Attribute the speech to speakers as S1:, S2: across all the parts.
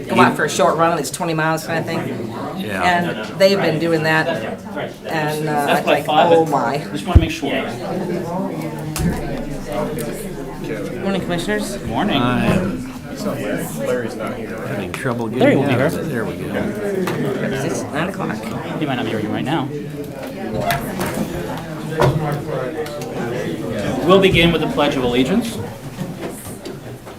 S1: Go out for a short run, it's 20 miles kind of thing.
S2: Yeah.
S1: And they've been doing that, and
S3: That's
S1: I'm
S3: by
S1: like,
S3: five.
S1: oh my.
S3: I just want to make sure.
S1: Morning, Commissioners.
S2: Morning.
S3: Larry's not here.
S2: Having trouble
S4: Larry
S2: getting
S4: will be
S2: out
S4: here.
S2: of it. There we go.
S1: It's 9 o'clock.
S4: He might not be working right now. We'll begin with the Pledge of Allegiance.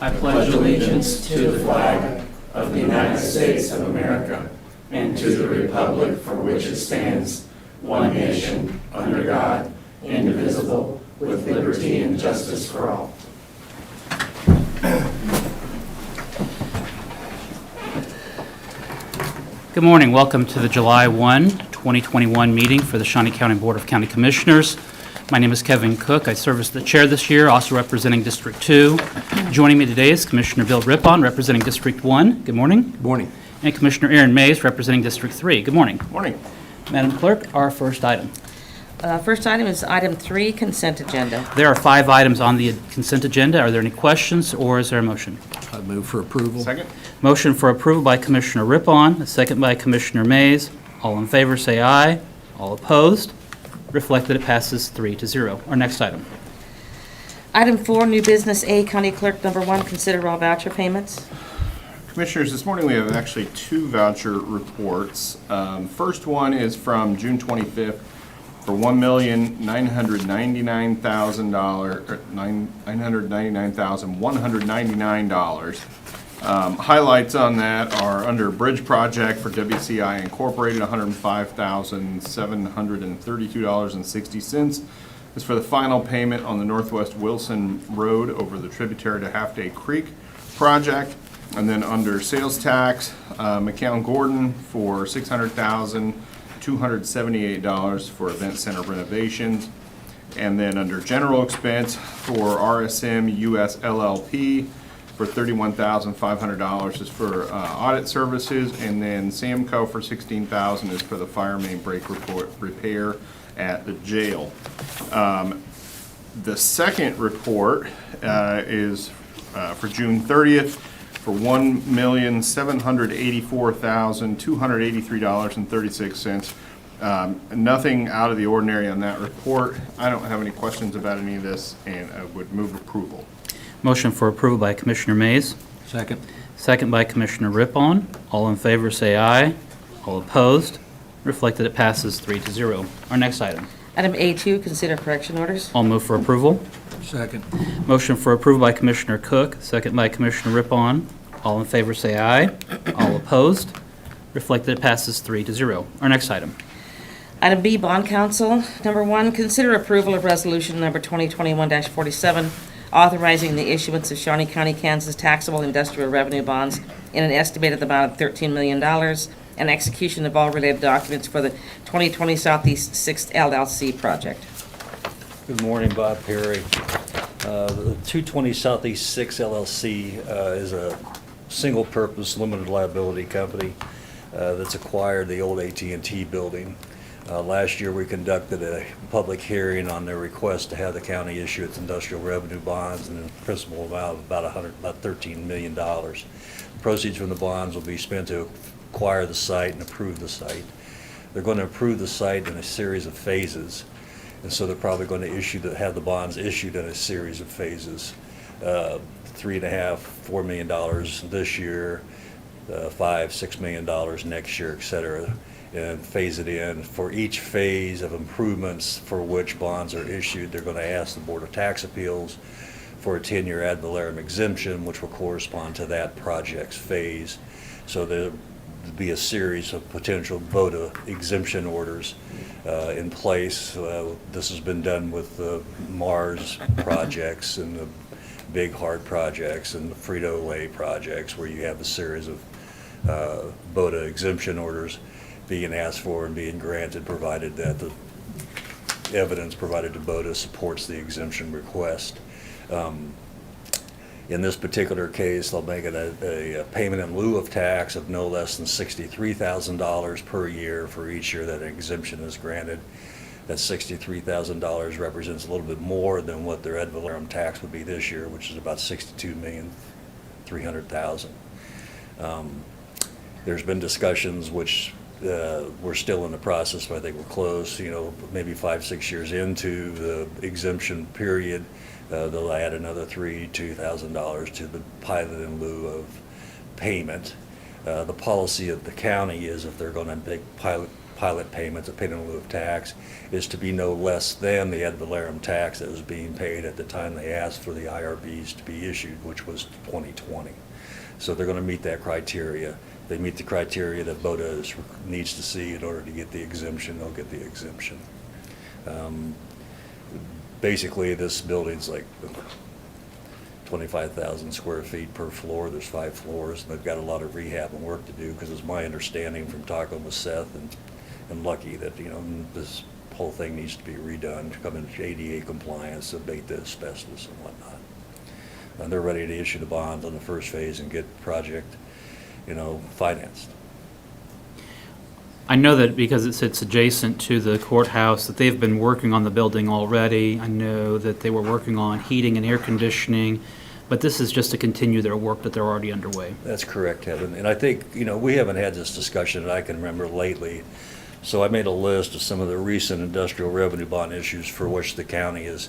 S4: I pledge allegiance
S5: to the flag of the United States of America and to the republic for which it stands, one nation, under God, indivisible, with liberty and justice for all.
S4: Good morning. Welcome to the July 1, 2021 meeting for the Shawnee County Board of County Commissioners. My name is Kevin Cook. I serve as the chair this year, also representing District 2. Joining me today is Commissioner Bill Rippon, representing District 1. Good morning.
S2: Good morning.
S4: And Commissioner Aaron Mays, representing District 3. Good morning.
S3: Morning.
S4: Madam Clerk, our first item.
S1: First item is item 3, consent agenda.
S4: There are 5 items on the consent agenda. Are there any questions, or is there a motion?
S2: I move for approval.
S3: Second?
S4: Motion for approval by Commissioner Rippon, a second by Commissioner Mays. All in favor, say aye. All opposed? Reflect that it passes 3-0. Our next item.
S1: Item 4, new business A, County Clerk number 1, consider all voucher payments.
S3: Commissioners, this morning we have actually 2 voucher reports. First one is from June 25th for $1,999,199. Highlights on that are under Bridge Project for WCI Incorporated, $105,732.60. Is for the final payment on the Northwest Wilson Road over the tributary to Half Day Creek project. And then under sales tax, McCown Gordon for $600,278 for event center renovations. And then under general expense for RSM US LLP for $31,500 is for audit services. And then Samco for $16,000 is for the fire main break repair at the jail. The second report is for June 30th for $1,784,283.36. Nothing out of the ordinary on that report. I don't have any questions about any of this, and I would move approval.
S4: Motion for approval by Commissioner Mays,
S2: Second.
S4: second by Commissioner Rippon. All in favor, say aye. All opposed? Reflect that it passes 3-0. Our next item.
S1: Item A2, consider correction orders.
S4: I'll move for approval.
S2: Second.
S4: Motion for approval by Commissioner Cook, second by Commissioner Rippon. All in favor, say aye. All opposed? Reflect that it passes 3-0. Our next item.
S1: Item B, bond council number 1, consider approval of resolution number 2021-47, authorizing the issuance of Shawnee County, Kansas taxable industrial revenue bonds in an estimated amount of $13 million, and execution of all related documents for the 2020 Southeast 6th LLC project.
S6: Good morning, Bob Perry. The 220 Southeast 6 LLC is a single-purpose limited liability company that's acquired the old AT&T building. Last year, we conducted a public hearing on their request to have the county issue its industrial revenue bonds in a principal amount of about $13 million. The proceeds from the bonds will be spent to acquire the site and approve the site. They're going to approve the site in a series of phases, and so they're probably going to have the bonds issued in a series of phases. $3.5, $4 million this year, $5-6 million next year, et cetera, and phase it in. For each phase of improvements for which bonds are issued, they're going to ask the Board of Tax Appeals for a 10-year ad valorem exemption, which will correspond to that project's phase. So there'll be a series of potential VOTA exemption orders in place. This has been done with the Mars projects and the Big Heart projects and the Frito-Lay projects, where you have a series of VOTA exemption orders being asked for and being granted, provided that the evidence provided to VOTA supports the exemption request. In this particular case, they'll make it a payment in lieu of tax of no less than $63,000 per year for each year that an exemption is granted. That $63,000 represents a little bit more than what their ad valorem tax would be this year, which is about $62,300,000. There's been discussions which we're still in the process, but I think we're close, maybe 5-6 years into the exemption period, They'll add another $2,000 to the pilot in lieu of payment. The policy of the county is if they're going to make pilot payments, a payment in lieu of tax, is to be no less than the ad valorem tax that was being paid at the time they asked for the IRBs to be issued, which was 2020. So they're going to meet that criteria. They meet the criteria that BOTA needs to see in order to get the exemption, they'll get the exemption. Basically, this building's like 25,000 square feet per floor. There's 5 floors, and they've got a lot of rehab and work to do, because it's my understanding from talking with Seth and Lucky that, this whole thing needs to be redone to come into ADA compliance, abate the asbestos and whatnot. And they're ready to issue the bonds on the first phase and get the project, financed.
S4: I know that because it sits adjacent to the courthouse, that they've been working on the building already. I know that they were working on heating and air conditioning, but this is just to continue their work that they're already underway.
S6: That's correct, Kevin. And I think, we haven't had this discussion that I can remember lately. So I made a list of some of the recent industrial revenue bond issues for which the county has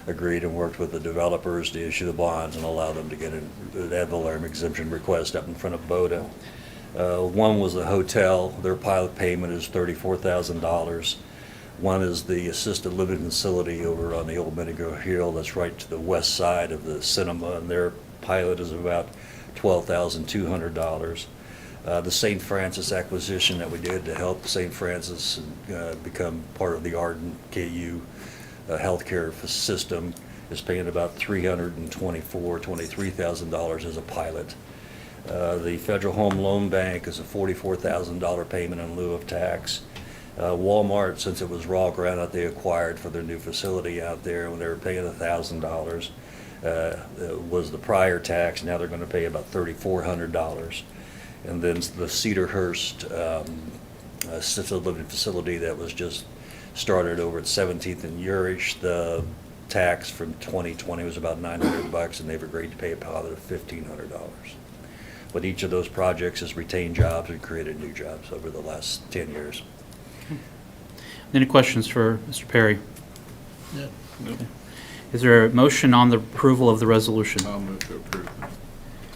S6: agreed and worked with the developers to issue the bonds and allow them to get an ad valorem exemption request up in front of BOTA. One was the hotel. Their pilot payment is $34,000. One is the assisted living facility over on the old Minigo Hill that's right to the west side of the cinema, and their pilot is about $12,200. The St. Francis acquisition that we did to help St. Francis become part of the Arden KU healthcare system is paying about $23,000 as a pilot. The Federal Home Loan Bank is a $44,000 payment in lieu of tax. Walmart, since it was raw ground that they acquired for their new facility out there, when they were paying $1,000, was the prior tax. Now they're going to pay about $3,400. And then the Cedarhurst assisted living facility that was just started over at 17th and Urish, the tax from 2020 was about $900, and they've agreed to pay a positive $1,500. But each of those projects has retained jobs and created new jobs over the last 10 years.
S4: Any questions for Mr. Perry?
S2: Yeah.
S4: Is there a motion on the approval of the resolution?
S3: I'll move to approve.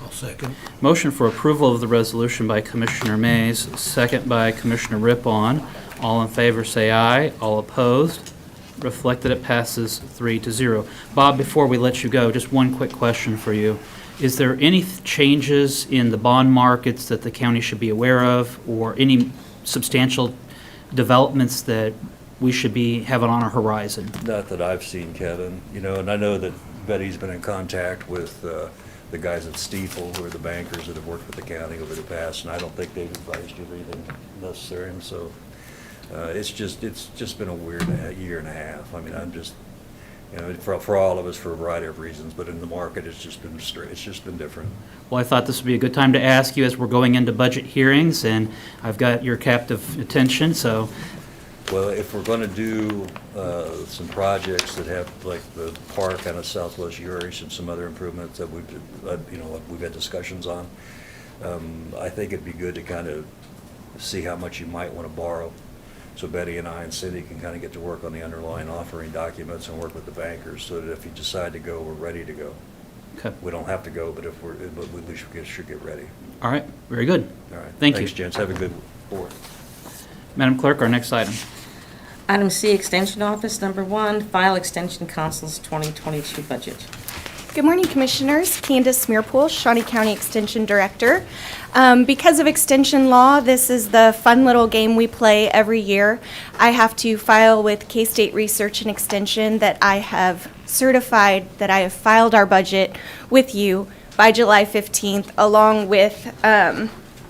S2: I'll second.
S4: Motion for approval of the resolution by Commissioner Mays, second by Commissioner Rippon. All in favor say aye. All opposed? Reflect that it passes 3-0. Bob, before we let you go, just one quick question for you. Is there any changes in the bond markets that the county should be aware of, or any substantial developments that we should be having on our horizon?
S6: Not that I've seen, Kevin. And I know that Betty's been in contact with the guys at Stiefel, who are the bankers that have worked with the county over the past, and I don't think they've advised you of anything necessary. And so it's just been a weird year and a half. I mean, I'm just, for all of us for a variety of reasons, but in the market, it's just been different.
S4: Well, I thought this would be a good time to ask you as we're going into budget hearings, and I've got your captive attention, so.
S6: Well, if we're going to do some projects that have, like the park out of Southwest Urish and some other improvements that we've had discussions on, I think it'd be good to kind of see how much you might want to borrow. So Betty and I and Cindy can kind of get to work on the underlying offering documents and work with the bankers, so that if you decide to go, we're ready to go.
S4: Okay.
S6: We don't have to go, but at least we should get ready.
S4: All right, very good.
S6: All right.
S4: Thank you.
S6: Thanks, gents. Have a good board.
S4: Madam Clerk, our next item.
S1: Item C, Extension Office, number 1, File Extension Council's 2022 budget.
S7: Good morning, Commissioners. Candace Smearpool, Shawnee County Extension Director. Because of extension law, this is the fun little game we play every year. I have to file with K-State Research and Extension that I have certified that I have filed our budget with you by July 15th, along with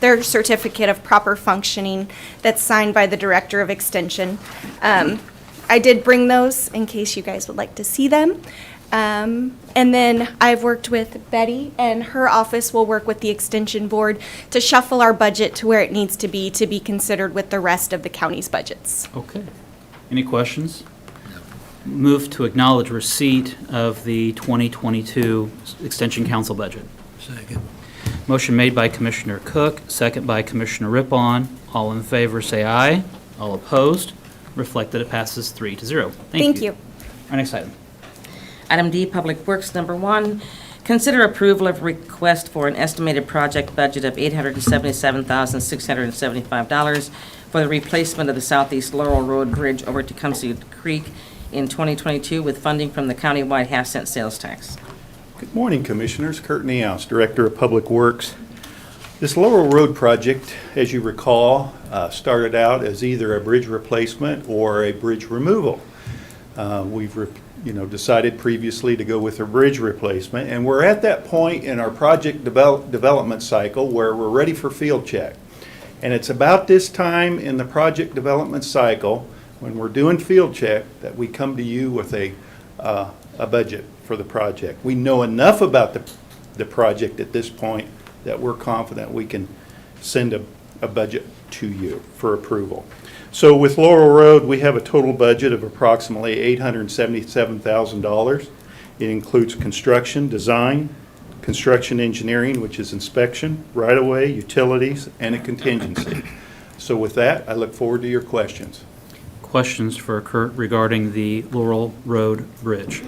S7: their certificate of proper functioning that's signed by the Director of Extension. I did bring those in case you guys would like to see them. And then I've worked with Betty, and her office will work with the Extension Board to shuffle our budget to where it needs to be considered with the rest of the county's budgets.
S4: Okay. Any questions? Move to acknowledge receipt of the 2022 Extension Council budget.
S2: Second.
S4: Motion made by Commissioner Cook, second by Commissioner Rippon. All in favor say aye. All opposed? Reflect that it passes 3-0.
S7: Thank you.
S4: Our next item.
S1: Item D, Public Works, number 1, consider approval of request for an estimated project budget of $877,675 for the replacement of the Southeast Laurel Road Bridge over Tecumseh Creek in 2022 with funding from the countywide half-cent sales tax.
S8: Good morning, Commissioners. Kurt Niehaus, Director of Public Works. This Laurel Road project, as you recall, started out as either a bridge replacement or a bridge removal. We've decided previously to go with a bridge replacement, and we're at that point in our project development cycle where we're ready for field check. And it's about this time in the project development cycle, when we're doing field check, that we come to you with a budget for the project. We know enough about the project at this point that we're confident we can send a budget to you for approval. So with Laurel Road, we have a total budget of approximately $877,000. It includes construction, design, construction engineering, which is inspection, right-of-way, utilities, and a contingency. So with that, I look forward to your questions.
S4: Questions for Kurt regarding the Laurel Road Bridge?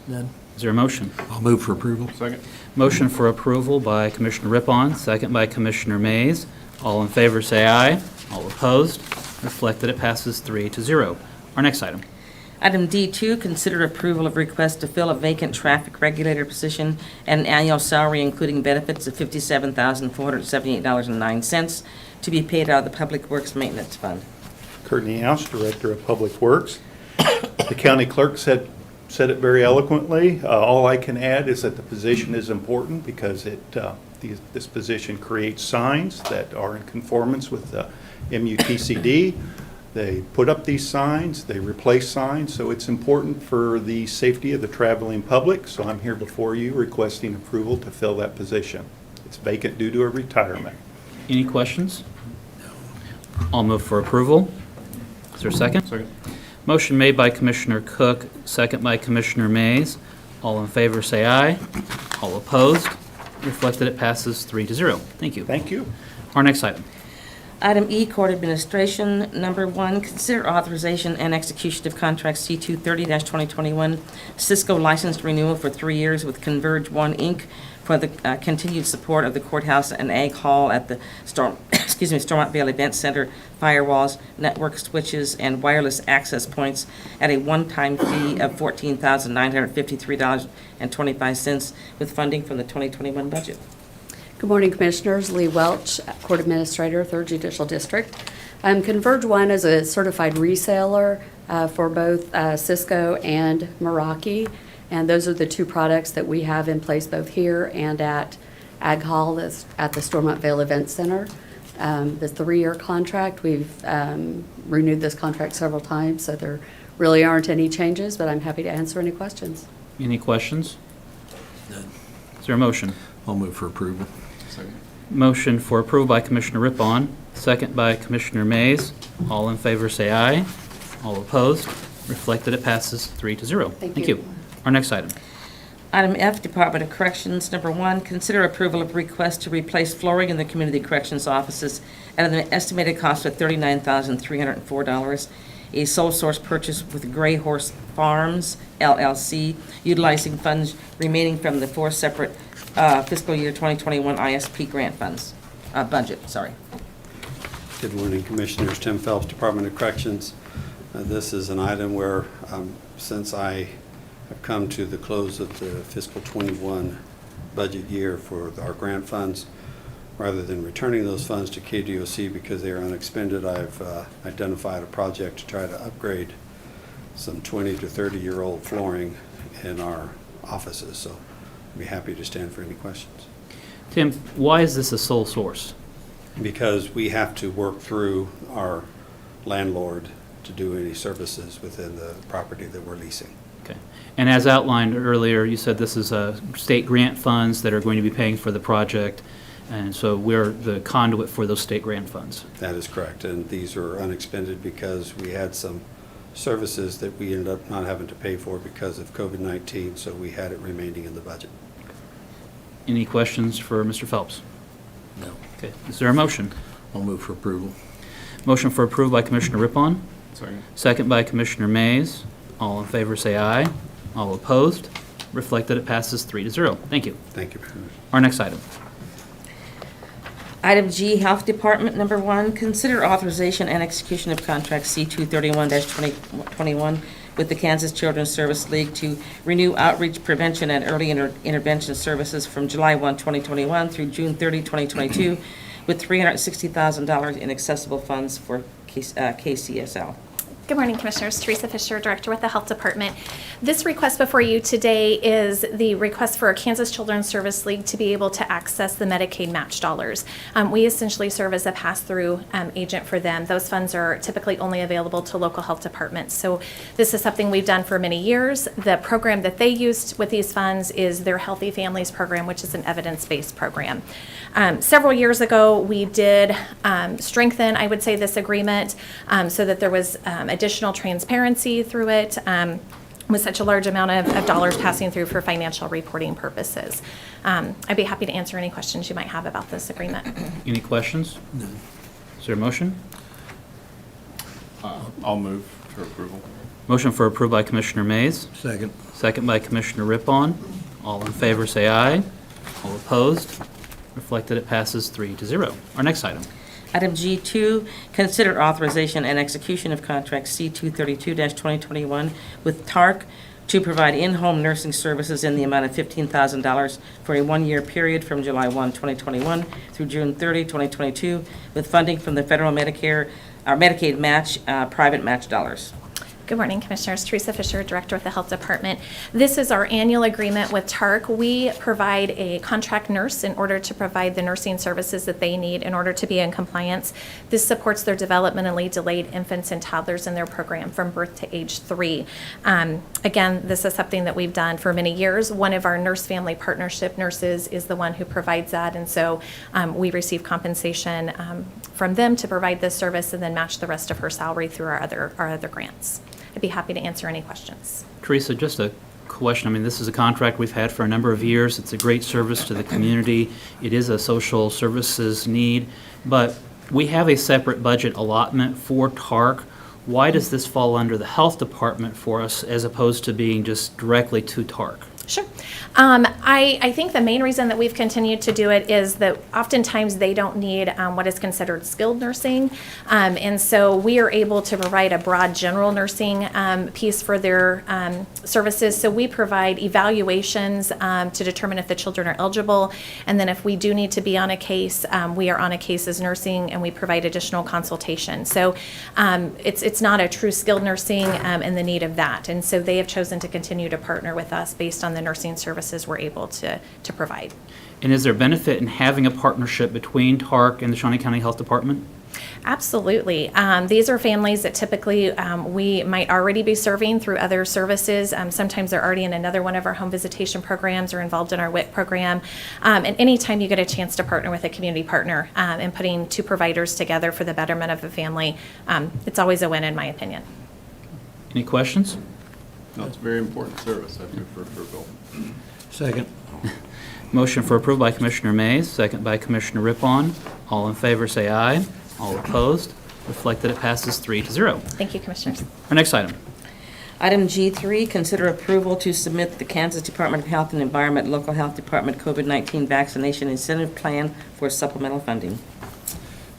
S2: None.
S4: Is there a motion?
S2: I'll move for approval.
S3: Second.
S4: Motion for approval by Commissioner Rippon, second by Commissioner Mays. All in favor, say aye. All opposed? Reflect that it passes 3-0. Our next item.
S1: Item D2, consider approval of request to fill a vacant traffic regulator position at an annual salary including benefits of $57,478.09 to be paid out of the Public Works Maintenance Fund.
S8: Kurt Niehaus, Director of Public Works. The county clerk said it very eloquently. All I can add is that the position is important because this position creates signs that are in conformance with the MUTCD. They put up these signs, they replace signs, so it's important for the safety of the traveling public. So I'm here before you requesting approval to fill that position. It's vacant due to a retirement.
S4: Any questions? I'll move for approval. Is there a second?
S3: Second.
S4: Motion made by Commissioner Cook, second by Commissioner Mays. All in favor, say aye. All opposed? Reflect that it passes 3-0. Thank you.
S8: Thank you.
S4: Our next item.
S1: Item E, Court Administration, number 1, consider authorization and execution of contract C230-2021 Cisco licensed renewal for 3 years with Converge One, Inc. for the continued support of the courthouse and Ag Hall at the Stormont Vale Event Center, firewalls, network switches, and wireless access points at a one-time fee of $14,953.25 with funding from the 2021 budget.
S9: Good morning, Commissioners. Lee Welch, Court Administrator, 3rd Judicial District. Converge One is a certified reseller for both Cisco and Meraki, and those are the two products that we have in place both here and at Ag Hall at the Stormont Vale Event Center. The 3-year contract, we've renewed this contract several times, so there really aren't any changes, but I'm happy to answer any questions.
S4: Any questions?
S2: None.
S4: Is there a motion?
S2: I'll move for approval.
S3: Second.
S4: Motion for approval by Commissioner Rippon, second by Commissioner Mays. All in favor, say aye. All opposed? Reflect that it passes 3-0.
S9: Thank you.
S4: Our next item.
S1: Item F, Department of Corrections, number 1, consider approval of request to replace flooring in the community corrections offices at an estimated cost of $39,304. A sole source purchase with Gray Horse Farms, LLC, utilizing funds remaining from the 4 separate fiscal year 2021 ISP grant funds, budget, sorry.
S10: Good morning, Commissioners. Tim Phelps, Department of Corrections. This is an item where, since I have come to the close of the fiscal 21 budget year for our grant funds, rather than returning those funds to KDOC because they are unexpended, I've identified a project to try to upgrade some 20 to 30-year-old flooring in our offices. So I'd be happy to stand for any questions.
S4: Tim, why is this a sole source?
S10: Because we have to work through our landlord to do any services within the property that we're leasing.
S4: Okay. And as outlined earlier, you said this is state grant funds that are going to be paying for the project, and so we're the conduit for those state grant funds.
S10: That is correct, and these are unexpended because we had some services that we ended up not having to pay for because of COVID-19, so we had it remaining in the budget.
S4: Any questions for Mr. Phelps?
S2: No.
S4: Okay. Is there a motion?
S2: I'll move for approval.
S4: Motion for approval by Commissioner Rippon,
S3: Second.
S4: second by Commissioner Mays. All in favor, say aye. All opposed? Reflect that it passes 3-0. Thank you.
S10: Thank you very much.
S4: Our next item.
S1: Item G, Health Department, number 1, consider authorization and execution of contract C231-2021 with the Kansas Children's Service League to renew outreach, prevention, and early intervention services from July 1, 2021 through June 30, 2022, with $360,000 in accessible funds for KCSL.
S11: Good morning, Commissioners. Teresa Fisher, Director with the Health Department. This request before you today is the request for Kansas Children's Service League to be able to access the Medicaid match dollars. We essentially serve as a pass-through agent for them. Those funds are typically only available to local health departments. So this is something we've done for many years. The program that they used with these funds is their Healthy Families program, which is an evidence-based program. Several years ago, we did strengthen, I would say, this agreement so that there was additional transparency through it with such a large amount of dollars passing through for financial reporting purposes. I'd be happy to answer any questions you might have about this agreement.
S4: Any questions? No. Is there a motion?
S3: I'll move for approval.
S4: Motion for approval by Commissioner Mays,
S2: Second.
S4: second by Commissioner Rippon. All in favor, say aye. All opposed? Reflect that it passes 3-0. Our next item.
S1: Item G2, consider authorization and execution of contract C232-2021 with TARC to provide in-home nursing services in the amount of $15,000 for a one-year period from July 1, 2021 through June 30, 2022, with funding from the federal Medicaid match, private match dollars.
S11: Good morning, Commissioners. Teresa Fisher, Director with the Health Department. This is our annual agreement with TARC. We provide a contract nurse in order to provide the nursing services that they need in order to be in compliance. This supports their developmentally delayed infants and toddlers in their program from birth to age 3. Again, this is something that we've done for many years. One of our nurse family partnership nurses is the one who provides that, and so we receive compensation from them to provide this service and then match the rest of her salary through our other grants. I'd be happy to answer any questions.
S4: Teresa, just a question. I mean, this is a contract we've had for a number of years. It's a great service to the community. It is a social services need, but we have a separate budget allotment for TARC. Why does this fall under the Health Department for us as opposed to being just directly to TARC?
S11: Sure. I think the main reason that we've continued to do it is that oftentimes they don't need what is considered skilled nursing. And so we are able to provide a broad general nursing piece for their services. So we provide evaluations to determine if the children are eligible. And then if we do need to be on a case, we are on a case as nursing and we provide additional consultation. So it's not a true skilled nursing and the need of that. And so they have chosen to continue to partner with us based on the nursing services we're able to provide.
S4: And is there benefit in having a partnership between TARC and the Shawnee County Health Department?
S11: Absolutely. These are families that typically we might already be serving through other services. Sometimes they're already in another one of our home visitation programs or involved in our WIC program. And anytime you get a chance to partner with a community partner and putting two providers together for the betterment of a family, it's always a win in my opinion.
S4: Any questions?
S3: No, it's a very important service. I move for approval.
S2: Second.
S4: Motion for approval by Commissioner Mays, second by Commissioner Rippon. All in favor, say aye. All opposed? Reflect that it passes 3-0.
S11: Thank you, Commissioners.
S4: Our next item.
S1: Item G3, consider approval to submit the Kansas Department of Health and Environment Local Health Department COVID-19 Vaccination Incentive Plan for supplemental funding.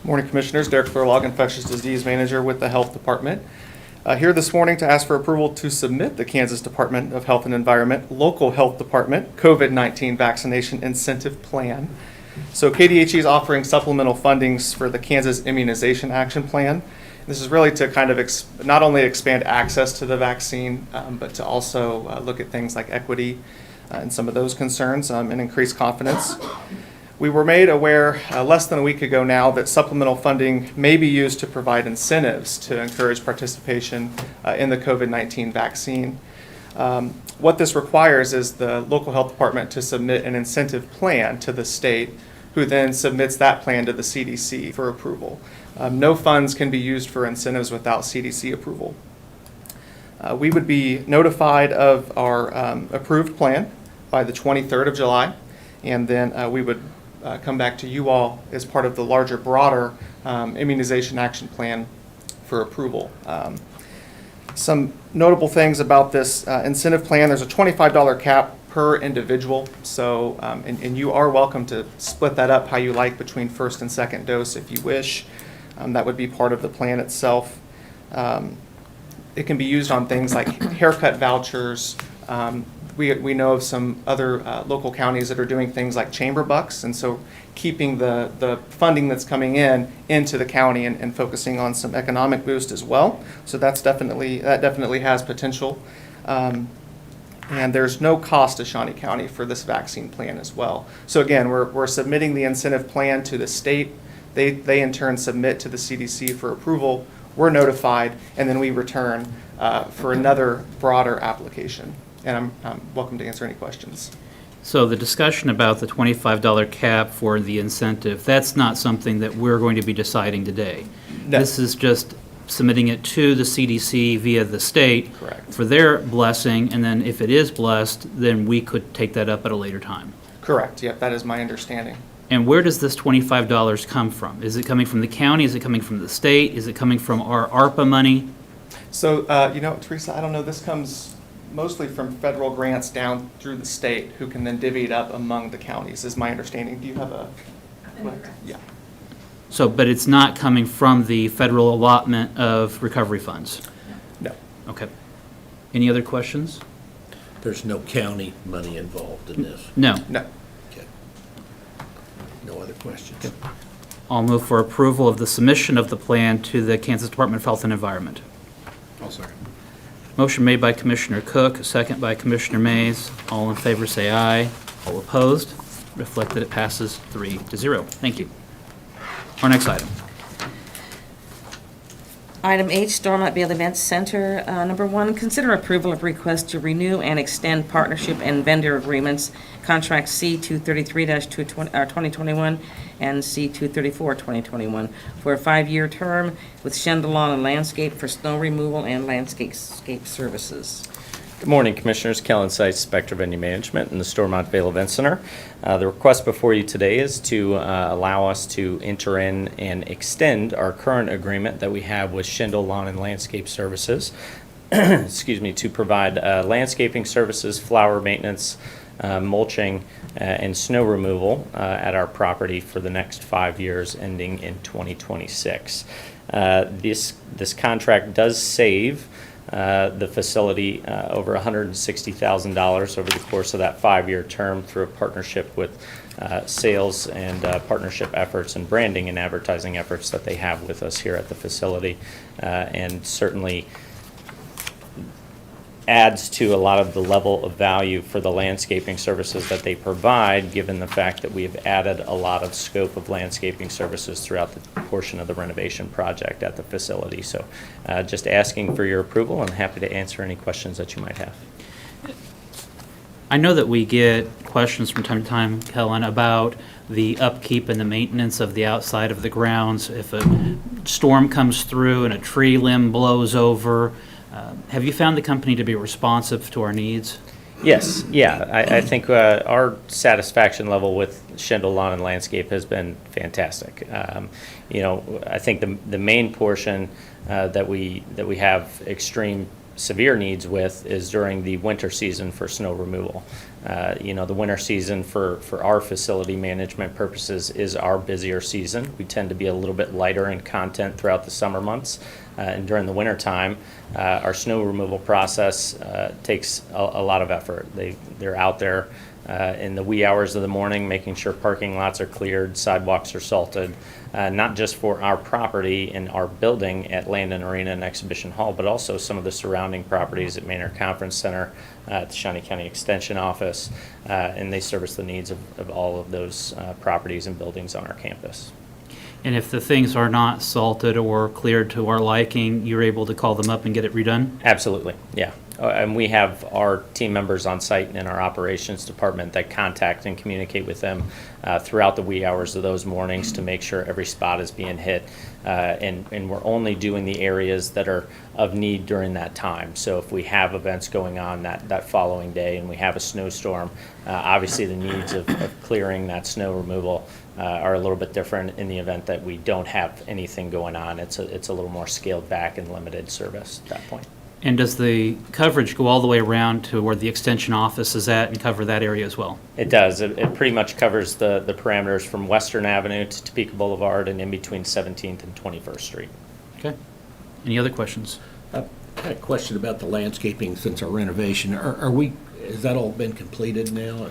S12: Morning, Commissioners. Derek Thurlog, Infectious Disease Manager with the Health Department. Here this morning to ask for approval to submit the Kansas Department of Health and Environment Local Health Department COVID-19 Vaccination Incentive Plan. So KDHE is offering supplemental fundings for the Kansas Immunization Action Plan. This is really to kind of not only expand access to the vaccine, but to also look at things like equity and some of those concerns and increase confidence. We were made aware less than a week ago now that supplemental funding may be used to provide incentives to encourage participation in the COVID-19 vaccine. What this requires is the local health department to submit an incentive plan to the state, who then submits that plan to the CDC for approval. No funds can be used for incentives without CDC approval. We would be notified of our approved plan by the 23rd of July, and then we would come back to you all as part of the larger, broader immunization action plan for approval. Some notable things about this incentive plan: there's a $25 cap per individual, so, and you are welcome to split that up how you like between first and second dose if you wish. That would be part of the plan itself. It can be used on things like haircut vouchers. We know of some other local counties that are doing things like chamber bucks, and so keeping the funding that's coming in into the county and focusing on some economic boost as well. So that definitely has potential. And there's no cost to Shawnee County for this vaccine plan as well. So again, we're submitting the incentive plan to the state. They in turn submit to the CDC for approval. We're notified, and then we return for another broader application. And I'm welcome to answer any questions.
S4: So the discussion about the $25 cap for the incentive, that's not something that we're going to be deciding today.
S12: No.
S4: This is just submitting it to the CDC via the state.
S12: Correct.
S4: For their blessing, and then if it is blessed, then we could take that up at a later time.
S12: Correct, yep, that is my understanding.
S4: And where does this $25 come from? Is it coming from the county? Is it coming from the state? Is it coming from our ARPA money?
S12: So, Teresa, I don't know, this comes mostly from federal grants down through the state, who can then divvy it up among the counties, is my understanding. Do you have a? Yeah.
S4: So, but it's not coming from the federal allotment of recovery funds?
S12: No.
S4: Okay. Any other questions?
S2: There's no county money involved in this.
S4: No.
S12: No.
S2: Okay. No other questions?
S4: I'll move for approval of the submission of the plan to the Kansas Department of Health and Environment.
S3: I'll second.
S4: Motion made by Commissioner Cook, second by Commissioner Mays. All in favor say aye. All opposed? Reflect that it passes 3-0. Thank you. Our next item.
S1: Item H, Stormont-Vail Events Center. Number 1, consider approval of request to renew and extend partnership and vendor agreements, contract C-233-2021 and C-234-2021, for a 5-year term with Shendel Lawn and Landscape for snow removal and landscape services.
S13: Good morning, Commissioners. Kellen Seitz, Spectre Venue Management in the Stormont-Vail Event Center. The request before you today is to allow us to enter in and extend our current agreement that we have with Shendel Lawn and Landscape Services, excuse me, to provide landscaping services, flower maintenance, mulching, and snow removal at our property for the next 5 years, ending in 2026. This contract does save the facility over $160,000 over the course of that 5-year term through a partnership with sales and partnership efforts and branding and advertising efforts that they have with us here at the facility, and certainly adds to a lot of the level of value for the landscaping services that they provide, given the fact that we have added a lot of scope of landscaping services throughout the portion of the renovation project at the facility. So just asking for your approval, and happy to answer any questions that you might have.
S4: I know that we get questions from time to time, Kellen, about the upkeep and the maintenance of the outside of the grounds. If a storm comes through and a tree limb blows over, have you found the company to be responsive to our needs?
S13: Yes, yeah. I think our satisfaction level with Shendel Lawn and Landscape has been fantastic. I think the main portion that we have extreme severe needs with is during the winter season for snow removal. The winter season for our facility management purposes is our busier season. We tend to be a little bit lighter in content throughout the summer months. And during the winter time, our snow removal process takes a lot of effort. They're out there in the wee hours of the morning, making sure parking lots are cleared, sidewalks are salted, not just for our property and our building at Landon Arena and Exhibition Hall, but also some of the surrounding properties at Maynard Conference Center, at the Shawnee County Extension Office, and they service the needs of all of those properties and buildings on our campus.
S4: And if the things are not salted or cleared to our liking, you're able to call them up and get it redone?
S13: Absolutely, yeah. And we have our team members on site in our operations department that contact and communicate with them throughout the wee hours of those mornings to make sure every spot is being hit. And we're only doing the areas that are of need during that time. So if we have events going on that following day and we have a snowstorm, obviously the needs of clearing that snow removal are a little bit different in the event that we don't have anything going on. It's a little more scaled back and limited service at that point.
S4: And does the coverage go all the way around to where the extension office is at and cover that area as well?
S13: It does. It pretty much covers the parameters from Western Avenue to Topeka Boulevard and in between 17th and 21st Street.
S4: Okay. Any other questions?
S2: I had a question about the landscaping since our renovation. Has that all been completed now?